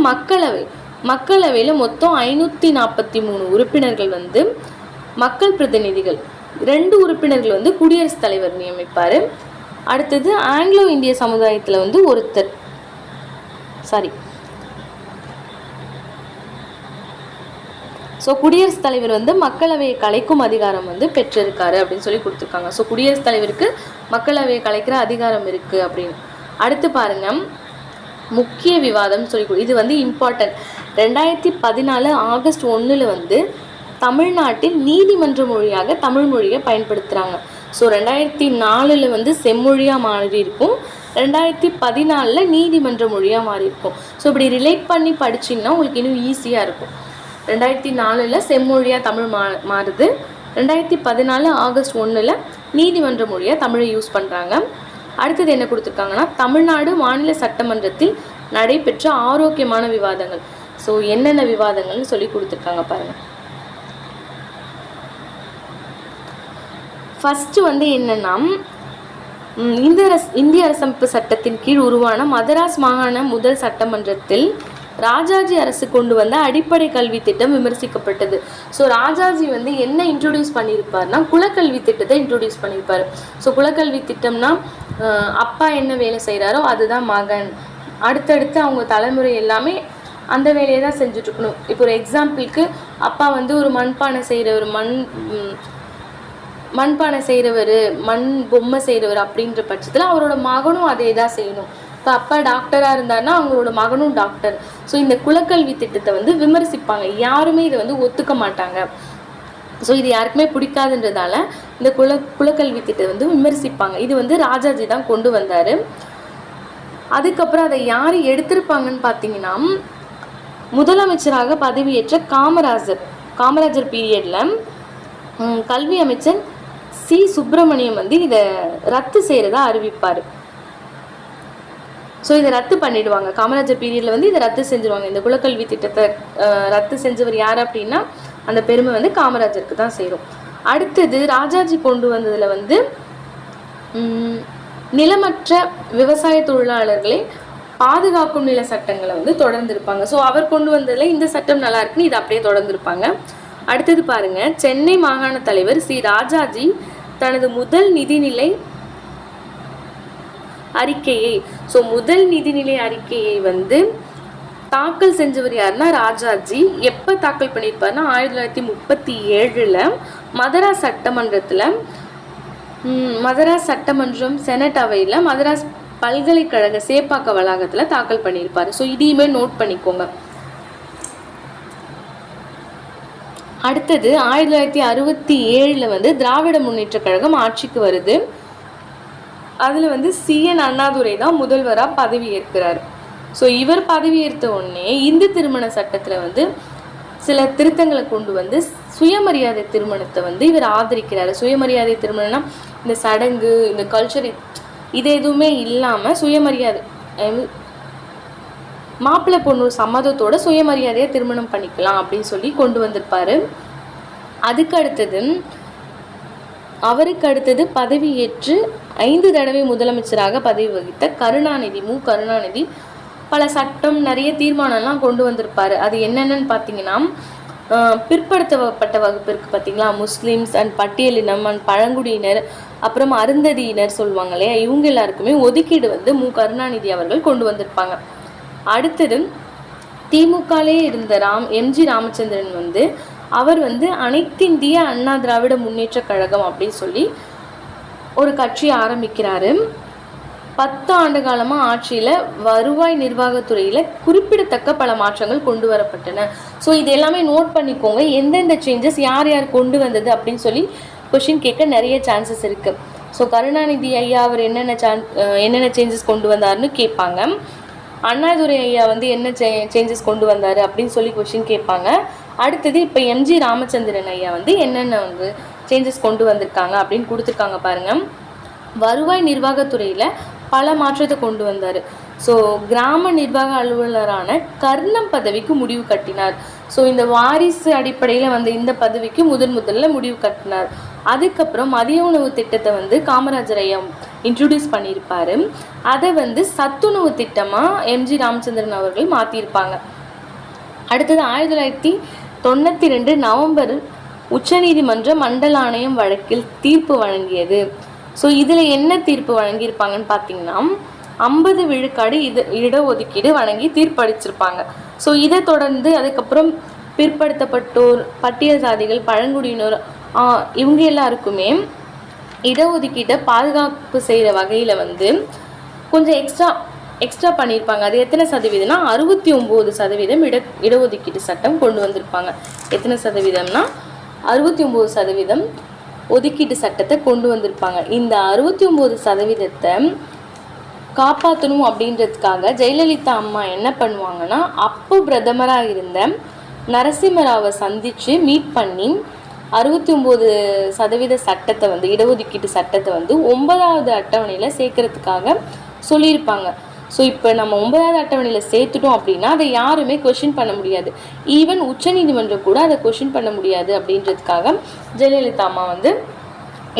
மக்களவையில் மொத்தம் 543 உறுப்பினர்கள் வந்து மக்கள் பிரதிநிதிகள், 2 உறுப்பினர்கள் வந்து குடியரசுத் தலைவர் நியமிப்பார். அடுத்தது ஆங்கிலோ இந்திய சமுதாயத்தில் வந்து ஒருத்தர் ஸோ குடியரசுத் தலைவர் வந்து மக்களவையை கலைக்கும் அதிகாரம் வந்து பெற்றிருக்காரு அப்படின்னு சொல்லி கொடுத்துருக்காங்க. ஸோ குடியரசுத் தலைவருக்கு மக்களவையை கலைக்கிற அதிகாரம் இருக்குது அப்படின்னு. அடுத்து பாருங்கள், முக்கிய விவாதம் சொல்லி இது வந்து இம்பார்ட்டன்ட். 2014 ஆகஸ்ட் 1 வந்து தமிழ்நாட்டில் நீதிமன்ற மொழியாக தமிழ் மொழியை பயன்படுத்துகிறாங்க. ஸோ 2004 வந்து செம்மொழியாக மாறி இருக்கும், 2014 நீதிமன்ற மொழியாக மாறி இருக்கும். ஸோ இப்படி ரிலேட் பண்ணி படிச்சிங்கன்னா உங்களுக்கு இன்னும் ஈஸியாக இருக்கும். 2004 செம்மொழியாக தமிழ் மாறுது, 2014 ஆகஸ்ட் 1 நீதிமன்ற மொழியாக தமிழை யூஸ் பண்ணுறாங்க. அடுத்தது என்ன கொடுத்துருக்காங்கன்னா தமிழ்நாடு மாநில சட்டமன்றத்தில் நடைபெற்ற ஆரோக்கியமான விவாதங்கள். ஸோ என்னென்ன விவாதங்கள்னு சொல்லி கொடுத்துருக்காங்க பாருங்கள். ஃபஸ்ட்டு வந்து என்னென்னா இந்திய அரசமைப்பு சட்டத்தின் கீழ் உருவான மதராஸ் மாகாண முதல் சட்டமன்றத்தில் ராஜாஜி அரசு கொண்டு வந்த அடிப்படை கல்வி திட்டம் விமர்சிக்கப்பட்டது. ஸோ ராஜாஜி வந்து என்ன இன்ட்ரோடியூஸ் பண்ணியிருப்பார்னா குலக்கல்வி திட்டத்தை இன்ட்ரோடியூஸ் பண்ணியிருப்பார். ஸோ குலக்கல்வி திட்டம்னா அப்பா என்ன வேலை செய்கிறாரோ அதுதான் மகன், அடுத்தடுத்து அவங்க தலைமுறை எல்லாமே அந்த வேலையை தான் செஞ்சுட்ருக்கணும். இப்போ ஒரு எக்ஸாம்பிளுக்கு அப்பா வந்து ஒரு மண்பானை செய்கிறவர், மண்பானை செய்கிறவர், மண் பொம்மை செய்கிறவர் அப்படின்ற பட்சத்தில் அவரோட மகனும் அதே தான் செய்யணும். இப்போ அப்பா டாக்டராக இருந்தாருன்னா அவங்களோட மகனும் டாக்டர். ஸோ இந்த குலக்கல்வி திட்டத்தை வந்து விமர்சிப்பாங்க, யாருமே இதை வந்து ஒத்துக்க மாட்டாங்க. ஸோ இது யாருக்குமே பிடிக்காதுன்றதால இந்த குலக்கல்வி திட்டத்தை வந்து விமர்சிப்பாங்க. இது வந்து ராஜாஜி தான் கொண்டு வந்தார். அதுக்கப்புறம் அதை யார் எடுத்திருப்பாங்கன்னு பார்த்தீங்கன்னா முதலமைச்சராக பதவியேற்ற காமராஜர் பீரியடில் கல்வி அமைச்சர் சி சுப்பிரமணியம் வந்து இதை ரத்து செய்கிறதா அறிவிப்பார். ஸோ இதை ரத்து பண்ணிடுவாங்க. காமராஜர் பீரியடில் வந்து இதை ரத்து செஞ்சுருவாங்க. இந்த குலக்கல்வி திட்டத்தை ரத்து செஞ்சவர் யார் அப்படின்னா அந்த பெருமை வந்து காமராஜருக்கு தான் சேரும். அடுத்தது ராஜாஜி கொண்டு வந்ததில் வந்து நிலமற்ற விவசாய தொழிலாளர்களை பாதுகாக்கும் நில சட்டங்களை வந்து தொடர்ந்துருப்பாங்க. ஸோ அவர் கொண்டு வந்ததில் இந்த சட்டம் நல்லா இருக்குன்னு இதை அப்படியே தொடர்ந்துருப்பாங்க. அடுத்தது பாருங்க, சென்னை மாகாண தலைவர் சி ராஜாஜி தனது முதல் நிதிநிலை அறிக்கையை, ஸோ முதல் நிதிநிலை அறிக்கையை வந்து தாக்கல் செஞ்சவர் யாருன்னா ராஜாஜி. எப்போ தாக்கல் பண்ணியிருப்பாருன்னா 1937 மதராஸ் சட்டமன்றத்தில், மதராஸ் சட்டமன்றம் செனட் அவையில் மதராஸ் பல்கலைக்கழக சேப்பாக்க வளாகத்தில் தாக்கல் பண்ணியிருப்பார். ஸோ இதையுமே நோட் பண்ணிக்கோங்க. அடுத்தது 1967 வந்து திராவிட முன்னேற்ற கழகம் ஆட்சிக்கு வருது. அதில் வந்து CN அண்ணாதுரை தான் முதல்வராக பதவி ஏற்கிறார். ஸோ இவர் பதவியேற்ற உடனே இந்து திருமண சட்டத்தில் வந்து சில திருத்தங்களை கொண்டு வந்து சுயமரியாதை திருமணத்தை வந்து இவர் ஆதரிக்கிறார். சுயமரியாதை திருமணம்னா இந்த சடங்கு, இந்த கல்ச்சர் இது எதுவுமே இல்லாமல் சுயமரியாதை, மாப்பிள்ளை பொண்ணு சம்மதத்தோட சுயமரியாதையை திருமணம் பண்ணிக்கலாம் அப்படின்னு சொல்லி கொண்டு வந்திருப்பாரு. அவருக்கு அடுத்தது பதவியேற்று 5 தடவை முதலமைச்சராக பதவி வகித்த கருணாநிதி பல சட்டம், நிறைய தீர்மானம்லாம் கொண்டு வந்திருப்பாரு. அது என்னென்னு பார்த்தீங்கன்னா பிற்படுத்தப்பட்ட வகுப்பு இருக்குது பார்த்தீங்களா, முஸ்லீம்ஸ் அண்ட் பட்டியலினம் அண்ட் பழங்குடியினர், அப்புறம் அருந்ததியினர் சொல்லுவாங்க இல்லையா, இவங்க எல்லாருக்குமே ஒதுக்கீடு வந்து கருணாநிதி அவர்கள் கொண்டு வந்திருப்பாங்க. அடுத்தது திமுகலே இருந்த MG ராமச்சந்திரன் வந்து அவர் வந்து அனைத்திந்திய அண்ணா திராவிட முன்னேற்ற கழகம் அப்படின்னு சொல்லி ஒரு கட்சி ஆரம்பிக்கிறாரு. 10 ஆண்டு காலமாக ஆட்சியில் வருவாய் நிர்வாகத்துறையில் குறிப்பிடத்தக்க பல மாற்றங்கள் கொண்டு வரப்பட்டன. ஸோ இது எல்லாமே நோட் பண்ணிக்கோங்க, எந்தெந்த சேஞ்சஸ் யார் கொண்டு வந்தது அப்படின்னு சொல்லி கொஷின் கேட்க நிறைய சான்சஸ் இருக்குது. ஸோ கருணாநிதி ஐயா அவர் என்னென்ன சேஞ்சஸ் கொண்டு வந்தாருன்னு கேட்பாங்க. அண்ணாதுரை ஐயா வந்து என்ன சேஞ்சஸ் கொண்டு வந்தார் அப்படின்னு சொல்லி கொஷின் கேட்பாங்க. அடுத்தது இப்போ MG ராமச்சந்திரன் ஐயா வந்து என்னென்ன வந்து சேஞ்சஸ் கொண்டு வந்திருக்காங்க அப்படின்னு கொடுத்துருக்காங்க பாருங்கள். வருவாய் நிர்வாகத்துறையில் பல மாற்றத்தை கொண்டு வந்தார். ஸோ கிராம நிர்வாக அலுவலரான கர்ணம் பதவிக்கு முடிவு கட்டினார். ஸோ இந்த வாரிசு அடிப்படையில் வந்து இந்த பதவிக்கு முதல்ல முடிவு கட்டினார். அதுக்கப்புறம் மதிய உணவு திட்டத்தை வந்து காமராஜர் ஐயா இன்ட்ரடியூஸ் பண்ணியிருப்பார். அதை வந்து சத்துணவு திட்டமாக MG ராமச்சந்திரன் அவர்கள் மாற்றியிருப்பாங்க. அடுத்தது 1992 நவம்பர் உச்சநீதிமன்ற மண்டல ஆணையம் வழக்கில் தீர்ப்பு வழங்கியது. ஸோ இதில் என்ன தீர்ப்பு வழங்கியிருப்பாங்கன்னு பார்த்தீங்கன்னா 50 விழுக்காடு இடஒதுக்கீடு வழங்கி தீர்ப்பளிச்சிருப்பாங்க. ஸோ இதை தொடர்ந்து அதுக்கப்புறம் பிற்படுத்தப்பட்டோர், பட்டியல் சாதிகள், பழங்குடியினர் இவங்க எல்லாருக்குமே இடஒதுக்கீட்டை பாதுகாப்பு செய்கிற வகையில் வந்து கொஞ்சம் எக்ஸ்ட்ரா பண்ணியிருப்பாங்க. அது எத்தனை சதவீதம்னா 69% இடஒதுக்கீட்டு சட்டம் கொண்டு வந்திருப்பாங்க. எத்தனை சதவீதம்னா 69% ஒதுக்கீட்டு சட்டத்தை கொண்டு வந்திருப்பாங்க. இந்த 69% காப்பாற்றணும் அப்படின்றதுக்காக ஜெயலலிதா அம்மா என்ன பண்ணுவாங்கன்னா அப்போ பிரதமராக இருந்த நரசிம்மராவை சந்தித்து மீட் பண்ணி 69% சட்டத்தை வந்து இடஒதுக்கீட்டு சட்டத்தை வந்து 9வது அட்டவணையில் சேர்க்கறதுக்காக சொல்லியிருப்பாங்க. ஸோ இப்போ நம்ம 9வது அட்டவணையில் சேர்த்துட்டோம் அப்படின்னா அதை யாருமே கொஷின் பண்ண முடியாது. ஈவன் உச்சநீதிமன்றம் கூட அதை கொஷின் பண்ண முடியாது அப்படின்றதுக்காக ஜெயலலிதா அம்மா வந்து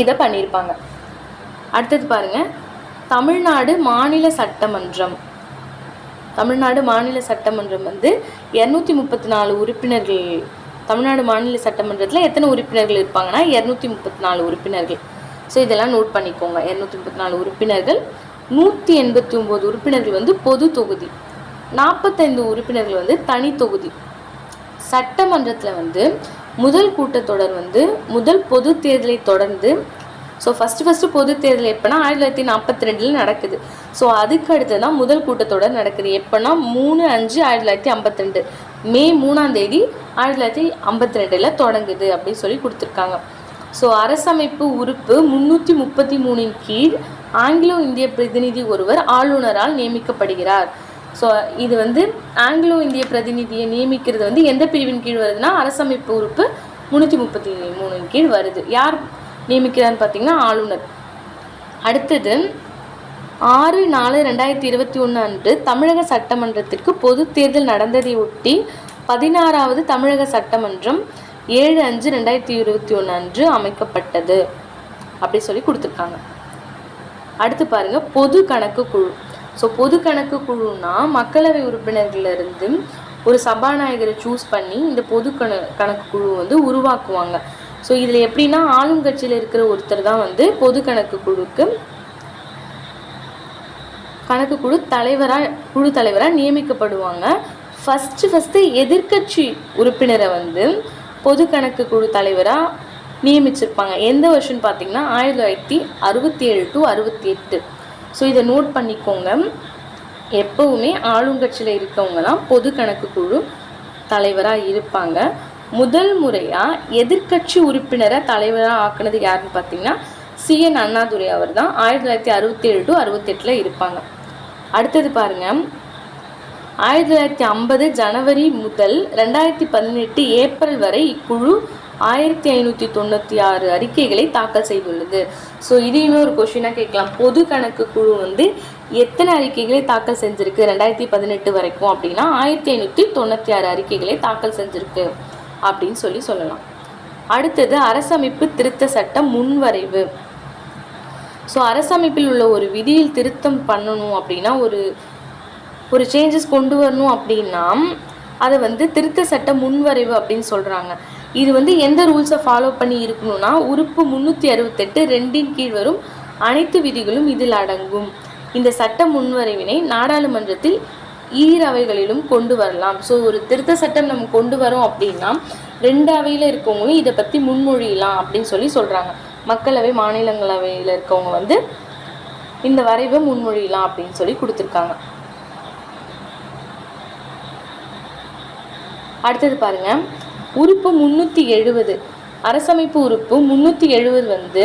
இதை பண்ணியிருப்பாங்க. அடுத்தது பாருங்கள், தமிழ்நாடு மாநில சட்டமன்றம். தமிழ்நாடு மாநில சட்டமன்றம் வந்து 234 உறுப்பினர்கள். தமிழ்நாடு மாநில சட்டமன்றத்தில் எத்தனை உறுப்பினர்கள் இருப்பாங்கன்னா 234 உறுப்பினர்கள். ஸோ இதெல்லாம் நோட் பண்ணிக்கோங்க. 234 உறுப்பினர்கள், 189 உறுப்பினர்கள் வந்து பொது தொகுதி, 45 உறுப்பினர்கள் வந்து தனி தொகுதி. சட்டமன்றத்தில் வந்து முதல் கூட்டத்தொடர் வந்து முதல் பொது தேர்தலை தொடர்ந்து, ஸோ ஃபஸ்ட்டு பொது தேர்தல் எப்போனா 1942 நடக்குது. ஸோ அதுக்கு அடுத்து தான் முதல் கூட்டத்தொடர் நடக்குது. எப்போனா 3/5/1952, மே 3ஆம் தேதி 1952 தொடங்குது அப்படின்னு சொல்லி கொடுத்துருக்காங்க. ஸோ அரசமைப்பு உறுப்பு 333 கீழ் ஆங்கிலோ இந்திய பிரதிநிதி ஒருவர் ஆளுநரால் நியமிக்கப்படுகிறார். ஸோ இது வந்து ஆங்கிலோ இந்திய பிரதிநிதியை நியமிக்கிறது வந்து எந்த பிரிவின் கீழ் வருதுன்னா அரசமைப்பு உறுப்பு 333 கீழ் வருது. யார் நியமிக்கிறான்னு பார்த்தீங்கன்னா ஆளுநர். அடுத்தது 6/4/2021 அன்று தமிழக சட்டமன்றத்திற்கு பொது தேர்தல் நடந்ததை ஒட்டி 16வது தமிழக சட்டமன்றம் 7/5/2021 அன்று அமைக்கப்பட்டது அப்படி சொல்லி கொடுத்துருக்காங்க. அடுத்து பாருங்க, பொது கணக்கு குழு. ஸோ பொது கணக்கு குழுனா மக்களவை உறுப்பினர்களிருந்து ஒரு சபாநாயகரை சூஸ் பண்ணி இந்த பொது கணக்கு குழு வந்து உருவாக்குவாங்க. ஸோ இதில் எப்படின்னா ஆளுங்கட்சியில் இருக்கிற ஒருத்தர் தான் வந்து பொது கணக்கு குழு தலைவராக நியமிக்கப்படுவாங்க. ஃபஸ்ட்டு எதிர்கட்சி உறுப்பினரை வந்து பொது கணக்கு குழு தலைவராக நியமிச்சிருப்பாங்க. எந்த வருஷம்னு பார்த்தீங்கன்னா 1967 to 68. ஸோ இதை நோட் பண்ணிக்கோங்க. எப்போவுமே ஆளுங்கட்சியில் இருக்கவங்க தான் பொது கணக்கு குழு தலைவராக இருப்பாங்க. முதல் முறையாக எதிர்கட்சி உறுப்பினரை தலைவராக ஆக்குனது யாருன்னு பார்த்தீங்கன்னா CN அண்ணாதுரை அவர் தான் 1967 to 68 இருப்பாங்க. அடுத்தது பாருங்கள், 1950 ஜனவரி முதல் 2018 ஏப்ரல் வரை இக்குழு 1596 அறிக்கைகளை தாக்கல் செய்துள்ளது. ஸோ இதையுமே ஒரு கொஷினாக கேட்கலாம். பொது கணக்கு குழு வந்து எத்தனை அறிக்கைகளை தாக்கல் செஞ்சுருக்கு 2018 வரைக்கும் அப்படின்னா 1596 அறிக்கைகளை தாக்கல் செஞ்சுருக்கு அப்படின்னு சொல்லலாம். அடுத்தது அரசமைப்பு திருத்த சட்டம் முன்வரைவு. ஸோ அரசமைப்பில் உள்ள ஒரு விதியில் திருத்தம் பண்ணணும் அப்படின்னா ஒரு சேஞ்சஸ் கொண்டு வரணும் அப்படின்னா அதை வந்து திருத்த சட்ட முன்வரைவு அப்படின்னு சொல்கிறாங்க. இது வந்து எந்த ரூல்ஸை ஃபாலோ பண்ணி இருக்கணும்னா உறுப்பு 368 2 கீழ் வரும் அனைத்து விதிகளும் இதில் அடங்கும். இந்த சட்ட முன்வரைவினை நாடாளுமன்றத்தில் ஈரவைகளிலும் கொண்டு வரலாம். ஸோ ஒரு திருத்த சட்டம் நம்ம கொண்டு வரோம் அப்படின்னா 2 அவையில் இருக்கவங்களும் இதை பற்றி முன்மொழியலாம் அப்படின்னு சொல்கிறாங்க. மக்களவை மாநிலங்களவையில் இருக்கவங்க வந்து இந்த வரைவை முன்மொழியலாம் அப்படின்னு சொல்லி கொடுத்துருக்காங்க. அடுத்தது பாருங்க, உறுப்பு 370 அரசமைப்பு உறுப்பு 370 வந்து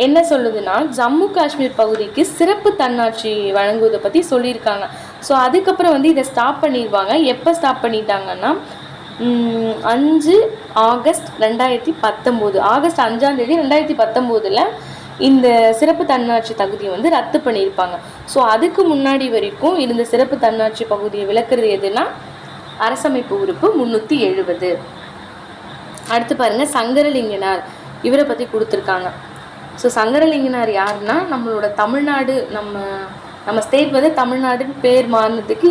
என்ன சொல்லுதுன்னா ஜம்மு காஷ்மீர் பகுதிக்கு சிறப்பு தன்னாட்சி வழங்குவதை பற்றி சொல்லியிருக்காங்க. ஸோ அதுக்கப்புறம் வந்து இதை ஸ்டாப் பண்ணிடுவாங்க. எப்போ ஸ்டாப் பண்ணிட்டாங்கன்னா 5 ஆகஸ்ட் 2019, ஆகஸ்ட் 5ஆம் தேதி 2019 இந்த சிறப்பு தன்னாட்சி தகுதியை வந்து ரத்து பண்ணியிருப்பாங்க. ஸோ அதுக்கு முன்னாடி வரைக்கும் இருந்த சிறப்பு தன்னாட்சி பகுதியை விளக்குறது எதுனா அரசமைப்பு உறுப்பு 370. அடுத்து பாருங்க, சங்கரலிங்கனார் இவரை பற்றி கொடுத்துருக்காங்க. ஸோ சங்கரலிங்கனார் யாருன்னா நம்மளோட தமிழ்நாடு, நம்ம ஸ்டேட் வந்து தமிழ்நாடுன்னு பேர் மாறினதுக்கு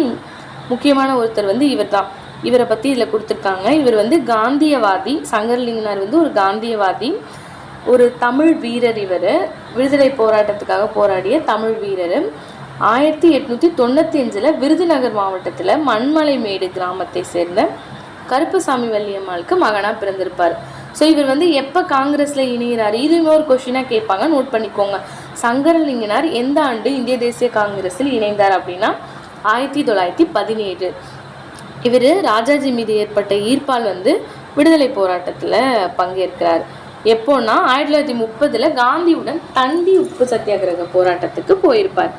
முக்கியமான ஒருத்தர் வந்து இவர் தான். இவரை பற்றி இதில் கொடுத்துருக்காங்க. இவர் வந்து காந்தியவாதி. சங்கரலிங்கனார் வந்து ஒரு காந்தியவாதி, ஒரு தமிழ் வீரர். இவர் விடுதலை போராட்டத்துக்காக போராடிய தமிழ் வீரர். 1895 விருதுநகர் மாவட்டத்தில் மண்மலைமேடு கிராமத்தை சேர்ந்த கருப்புசாமி வள்ளியம்மாளுக்கு மகனாக பிறந்திருப்பார். ஸோ இவர் வந்து எப்போ காங்கிரஸில் இணைகிறார், இது இன்னொரு கொஷினாக கேட்பாங்க, நோட் பண்ணிக்கோங்க. சங்கரலிங்கனார் எந்த ஆண்டு இந்திய தேசிய காங்கிரஸில் இணைந்தார் அப்படின்னா 1917. இவர் ராஜாஜி மீது ஏற்பட்ட ஈர்ப்பால் வந்து விடுதலை போராட்டத்தில் பங்கேற்கிறார். எப்போன்னா 1930 காந்தியுடன் தண்டி உப்பு சத்தியாகிரக போராட்டத்துக்கு போயிருப்பார்.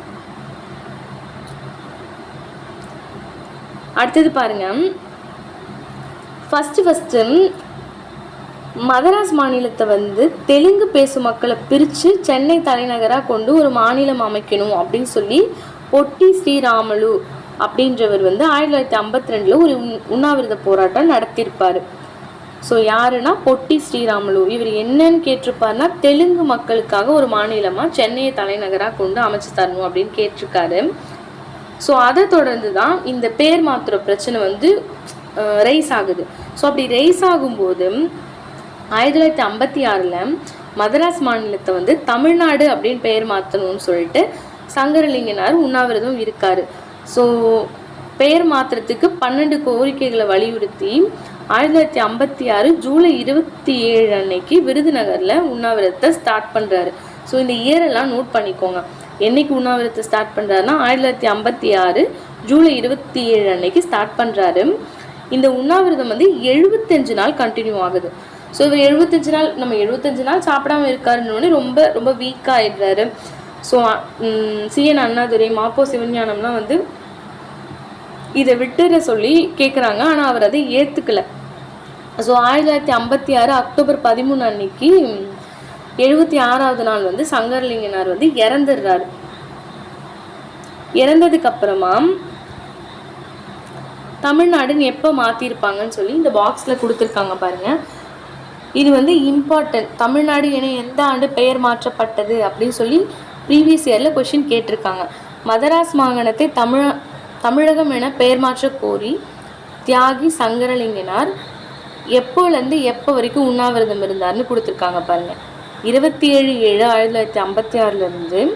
அடுத்தது பாருங்க, ஃபஸ்ட்டு மதராஸ் மாநிலத்தை வந்து தெலுங்கு பேசும் மக்களை பிரித்து சென்னை தலைநகராக கொண்டு ஒரு மாநிலம் அமைக்கணும் அப்படின்னு சொல்லி பொட்டி ஸ்ரீராமலு அப்படின்றவர் வந்து 1952 ஒரு உண்ணாவிரத போராட்டம் நடத்தியிருப்பார். ஸோ யாருன்னா பொட்டி ஸ்ரீராமுலு. இவர் என்னன்னு கேட்டிருப்பாருன்னா தெலுங்கு மக்களுக்காக ஒரு மாநிலமாக சென்னையை தலைநகராக கொண்டு அமைச்சு தரணும் அப்படின்னு கேட்டிருக்காரு. ஸோ அதை தொடர்ந்து தான் இந்த பேர் மாத்திர பிரச்சனை வந்து ரைஸ் ஆகுது. ஸோ அப்படி ரைஸ் ஆகும்போது 1956 மதராஸ் மாநிலத்தை வந்து தமிழ்நாடு அப்படின்னு பெயர் மாற்றணும்னு சொல்லிட்டு சங்கரலிங்கனார் உண்ணாவிரதம் இருக்காரு. ஸோ பெயர் மாத்திரத்துக்கு 12 கோரிக்கைகளை வலியுறுத்தி 1956 ஜூலை 27 அன்னைக்கு விருதுநகர்ல உண்ணாவிரதத்தை ஸ்டார்ட் பண்றாரு. ஸோ இந்த இயரெல்லாம் நோட் பண்ணிக்கோங்க. என்னைக்கு உண்ணாவிரதத்தை ஸ்டார்ட் பண்றாருன்னா 1956 ஜூலை 27 அன்னைக்கு ஸ்டார்ட் பண்றாரு. இந்த உண்ணாவிரதம் வந்து 75 நாள் கண்டினியூ ஆகுது. ஸோ இவர் 75 நாள், நம்ம 75 நாள் சாப்பிடாம இருக்காருன்னு ரொம்ப ரொம்ப வீக்காக ஆயிடுறாரு. ஸோ CN அண்ணாதுரை, மாப்போ சிவஞானம்லாம் வந்து இதை விட்டுற சொல்லி கேட்குறாங்க. ஆனால் அவர் அதை ஏற்றுக்கல. ஸோ 1956 அக்டோபர் 13 அன்னைக்கு 76வது நாள் வந்து சங்கரலிங்கனார் வந்து இறந்துடுறாரு. இறந்ததுக்கு அப்புறமா தமிழ்நாடுன்னு எப்போ மாற்றிருப்பாங்கன்னு சொல்லி இந்த பாக்ஸில் கொடுத்துருக்காங்க பாருங்க. இது வந்து இம்பார்ட்டன்ட். தமிழ்நாடு என எந்த ஆண்டு பெயர் மாற்றப்பட்டது அப்படின்னு சொல்லி ப்ரீவியஸ் இயரில் கொஷின் கேட்டிருக்காங்க. மதராஸ் மாகாணத்தை தமிழகம் என பெயர் மாற்ற கோரி தியாகி சங்கரலிங்கனார் எப்போலேருந்து எப்போ வரைக்கும் உண்ணாவிரதம் இருந்தார்னு கொடுத்துருக்காங்க பாருங்கள். 27/7/1956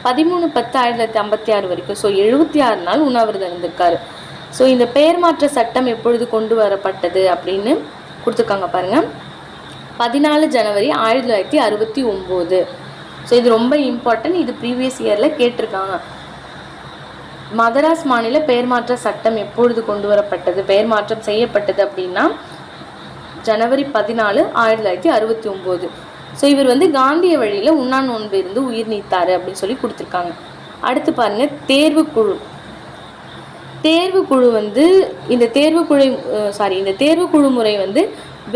13/10/1956 வரைக்கும். ஸோ 76 நாள் உண்ணாவிரதம் இருந்திருக்காரு. ஸோ இந்த பெயர் மாற்ற சட்டம் எப்பொழுது கொண்டு வரப்பட்டது அப்படின்னு கொடுத்துருக்காங்க பாருங்கள். 14 ஜனவரி 1969. ஸோ இது ரொம்ப இம்பார்ட்டன்ட். இது ப்ரீவியஸ் இயரில் கேட்டிருக்காங்க. மதராஸ் மாநில பெயர் மாற்ற சட்டம் எப்பொழுது கொண்டு வரப்பட்டது, பெயர் மாற்றம் செய்யப்பட்டது அப்படின்னா ஜனவரி 14, 1969. ஸோ இவர் வந்து காந்திய வழியில் உண்ணா நோன்பு இருந்து உயிர் நீத்தாரு அப்படின்னு சொல்லி கொடுத்துருக்காங்க. அடுத்து பாருங்க, தேர்வுக்குழு வந்து இந்த தேர்வுக்குழு முறை வந்து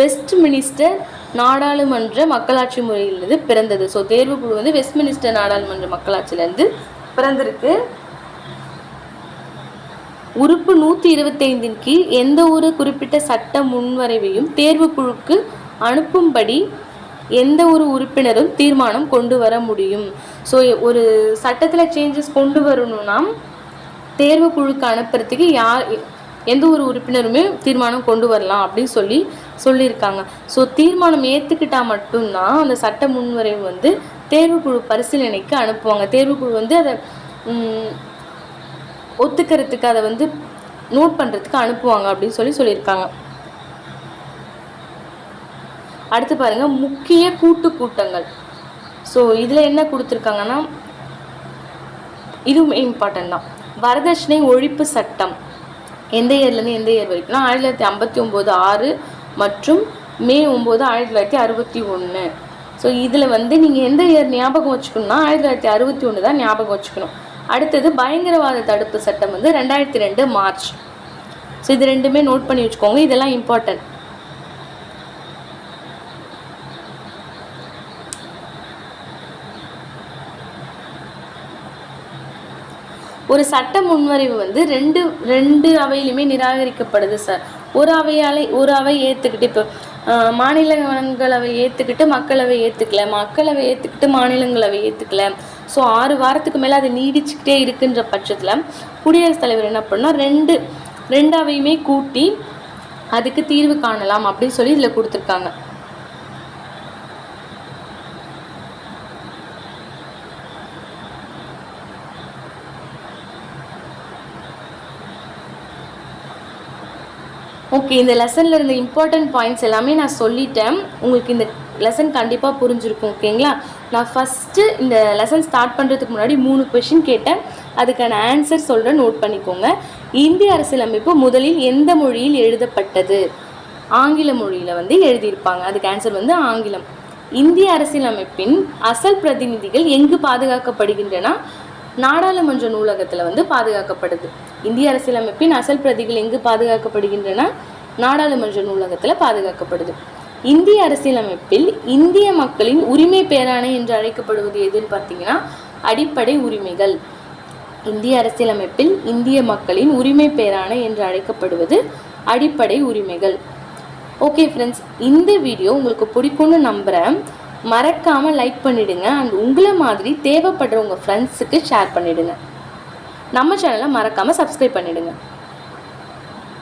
வெஸ்ட் மினிஸ்டர் நாடாளுமன்ற மக்களாட்சி முறையிலிருந்து பிறந்தது. ஸோ தேர்வுக்குழு வந்து வெஸ்ட் மினிஸ்டர் நாடாளுமன்ற மக்களாட்சியிலேருந்து பிறந்திருக்கு. உறுப்பு 125 கீழ் எந்த ஒரு குறிப்பிட்ட சட்ட முன்வரைவையும் தேர்வுக்குழுக்கு அனுப்பும்படி எந்த ஒரு உறுப்பினரும் தீர்மானம் கொண்டு வர முடியும். ஸோ ஒரு சட்டத்தில் சேஞ்சஸ் கொண்டு வரணும்னா தேர்வுக்குழுக்கு அனுப்புறதுக்கு எந்த ஒரு உறுப்பினருமே தீர்மானம் கொண்டு வரலாம் அப்படின்னு சொல்லியிருக்காங்க. ஸோ தீர்மானம் ஏற்றுக்கிட்டால் மட்டும்தான் அந்த சட்ட முன்வரைவு வந்து தேர்வுக்குழு பரிசீலனைக்கு அனுப்புவாங்க. தேர்வுக்குழு வந்து அதை ஒத்துக்கிறதுக்கு, அதை வந்து நோட் பண்ணுறதுக்கு அனுப்புவாங்க அப்படின்னு சொல்லியிருக்காங்க. அடுத்து பாருங்க, முக்கிய கூட்டங்கள். ஸோ இதில் என்ன கொடுத்துருக்காங்கன்னா இதுவும் இம்பார்ட்டன்ட் தான். வரதட்சணை ஒழிப்பு சட்டம் எந்த இயர்லேருந்து எந்த இயர் வரைக்கும்னா 1959 6 மற்றும் மே 9 1961. ஸோ இதில் வந்து நீங்கள் எந்த இயர் ஞாபகம் வச்சுக்கணும்னா 1961 தான் ஞாபகம் வச்சுக்கணும். அடுத்தது பயங்கரவாத தடுப்பு சட்டம் வந்து 2002 மார்ச். ஸோ இது ரெண்டுமே நோட் பண்ணி வச்சுக்கோங்க. இதெல்லாம் இம்பார்ட்டன்ட். ஒரு சட்ட முன்வரைவு வந்து ரெண்டு அவையிலுமே நிராகரிக்கப்படுது சார். ஒரு அவை ஏற்றுக்கிட்டு, இப்போ மாநிலங்களவை ஏற்றுக்கிட்டு மக்களவை ஏற்றுக்கல, மக்களவை ஏற்றுக்கிட்டு மாநிலங்களவை ஏற்றுக்கல. ஸோ 6 வாரத்துக்கு மேலே அது நீடிச்சுக்கிட்டே இருக்குன்ற பட்சத்தில் குடியரசுத் தலைவர் என்ன பண்ணால் ரெண்டு அவையுமே கூட்டி அதுக்கு தீர்வு காணலாம் அப்படின்னு சொல்லி இதில் கொடுத்துருக்காங்க. ஓகே, இந்த லெசனில் இருந்த இம்பார்ட்டன்ட் பாயிண்ட்ஸ் எல்லாமே நான் சொல்லிட்டேன். உங்களுக்கு இந்த லெசன் கண்டிப்பாக புரிஞ்சிருக்கும். ஓகேங்களா? நான் ஃபஸ்ட்டு இந்த லெசன் ஸ்டார்ட் பண்ணுறதுக்கு முன்னாடி 3 கொஷின் கேட்டேன். அதுக்கான ஆன்சர் சொல்கிறேன், நோட் பண்ணிக்கோங்க. இந்திய அரசியலமைப்பு முதலில் எந்த மொழியில் எழுதப்பட்டது? ஆங்கில மொழியில் வந்து எழுதியிருப்பாங்க. அதுக்கு ஆன்சர் வந்து ஆங்கிலம். இந்திய அரசியலமைப்பின் அசல் பிரதிநிதிகள் எங்கு பாதுகாக்கப்படுகின்றன? நாடாளுமன்ற நூலகத்தில் வந்து பாதுகாக்கப்படுது. இந்திய அரசியலமைப்பின் அசல் பிரதிகள் எங்கு பாதுகாக்கப்படுகின்றன? நாடாளுமன்ற நூலகத்தில் பாதுகாக்கப்படுது. இந்திய அரசியலமைப்பில் இந்திய மக்களின் உரிமை பேராணை என்று அழைக்கப்படுவது எதுன்னு பார்த்தீங்கன்னா அடிப்படை உரிமைகள். இந்திய அரசியலமைப்பில் இந்திய மக்களின் உரிமை பேராணை என்று அழைக்கப்படுவது அடிப்படை உரிமைகள். ஓகே ஃப்ரெண்ட்ஸ், இந்த வீடியோ உங்களுக்கு பிடிக்கும்னு நம்புகிறேன். மறக்காமல் லைக் பண்ணிவிடுங்க அண்ட் உங்களை மாதிரி தேவைப்படுற உங்கள் ஃப்ரெண்ட்ஸுக்கு ஷேர் பண்ணிவிடுங்க. நம்ம சேனலை மறக்காமல் சப்ஸ்கிரைப் பண்ணிவிடுங்க.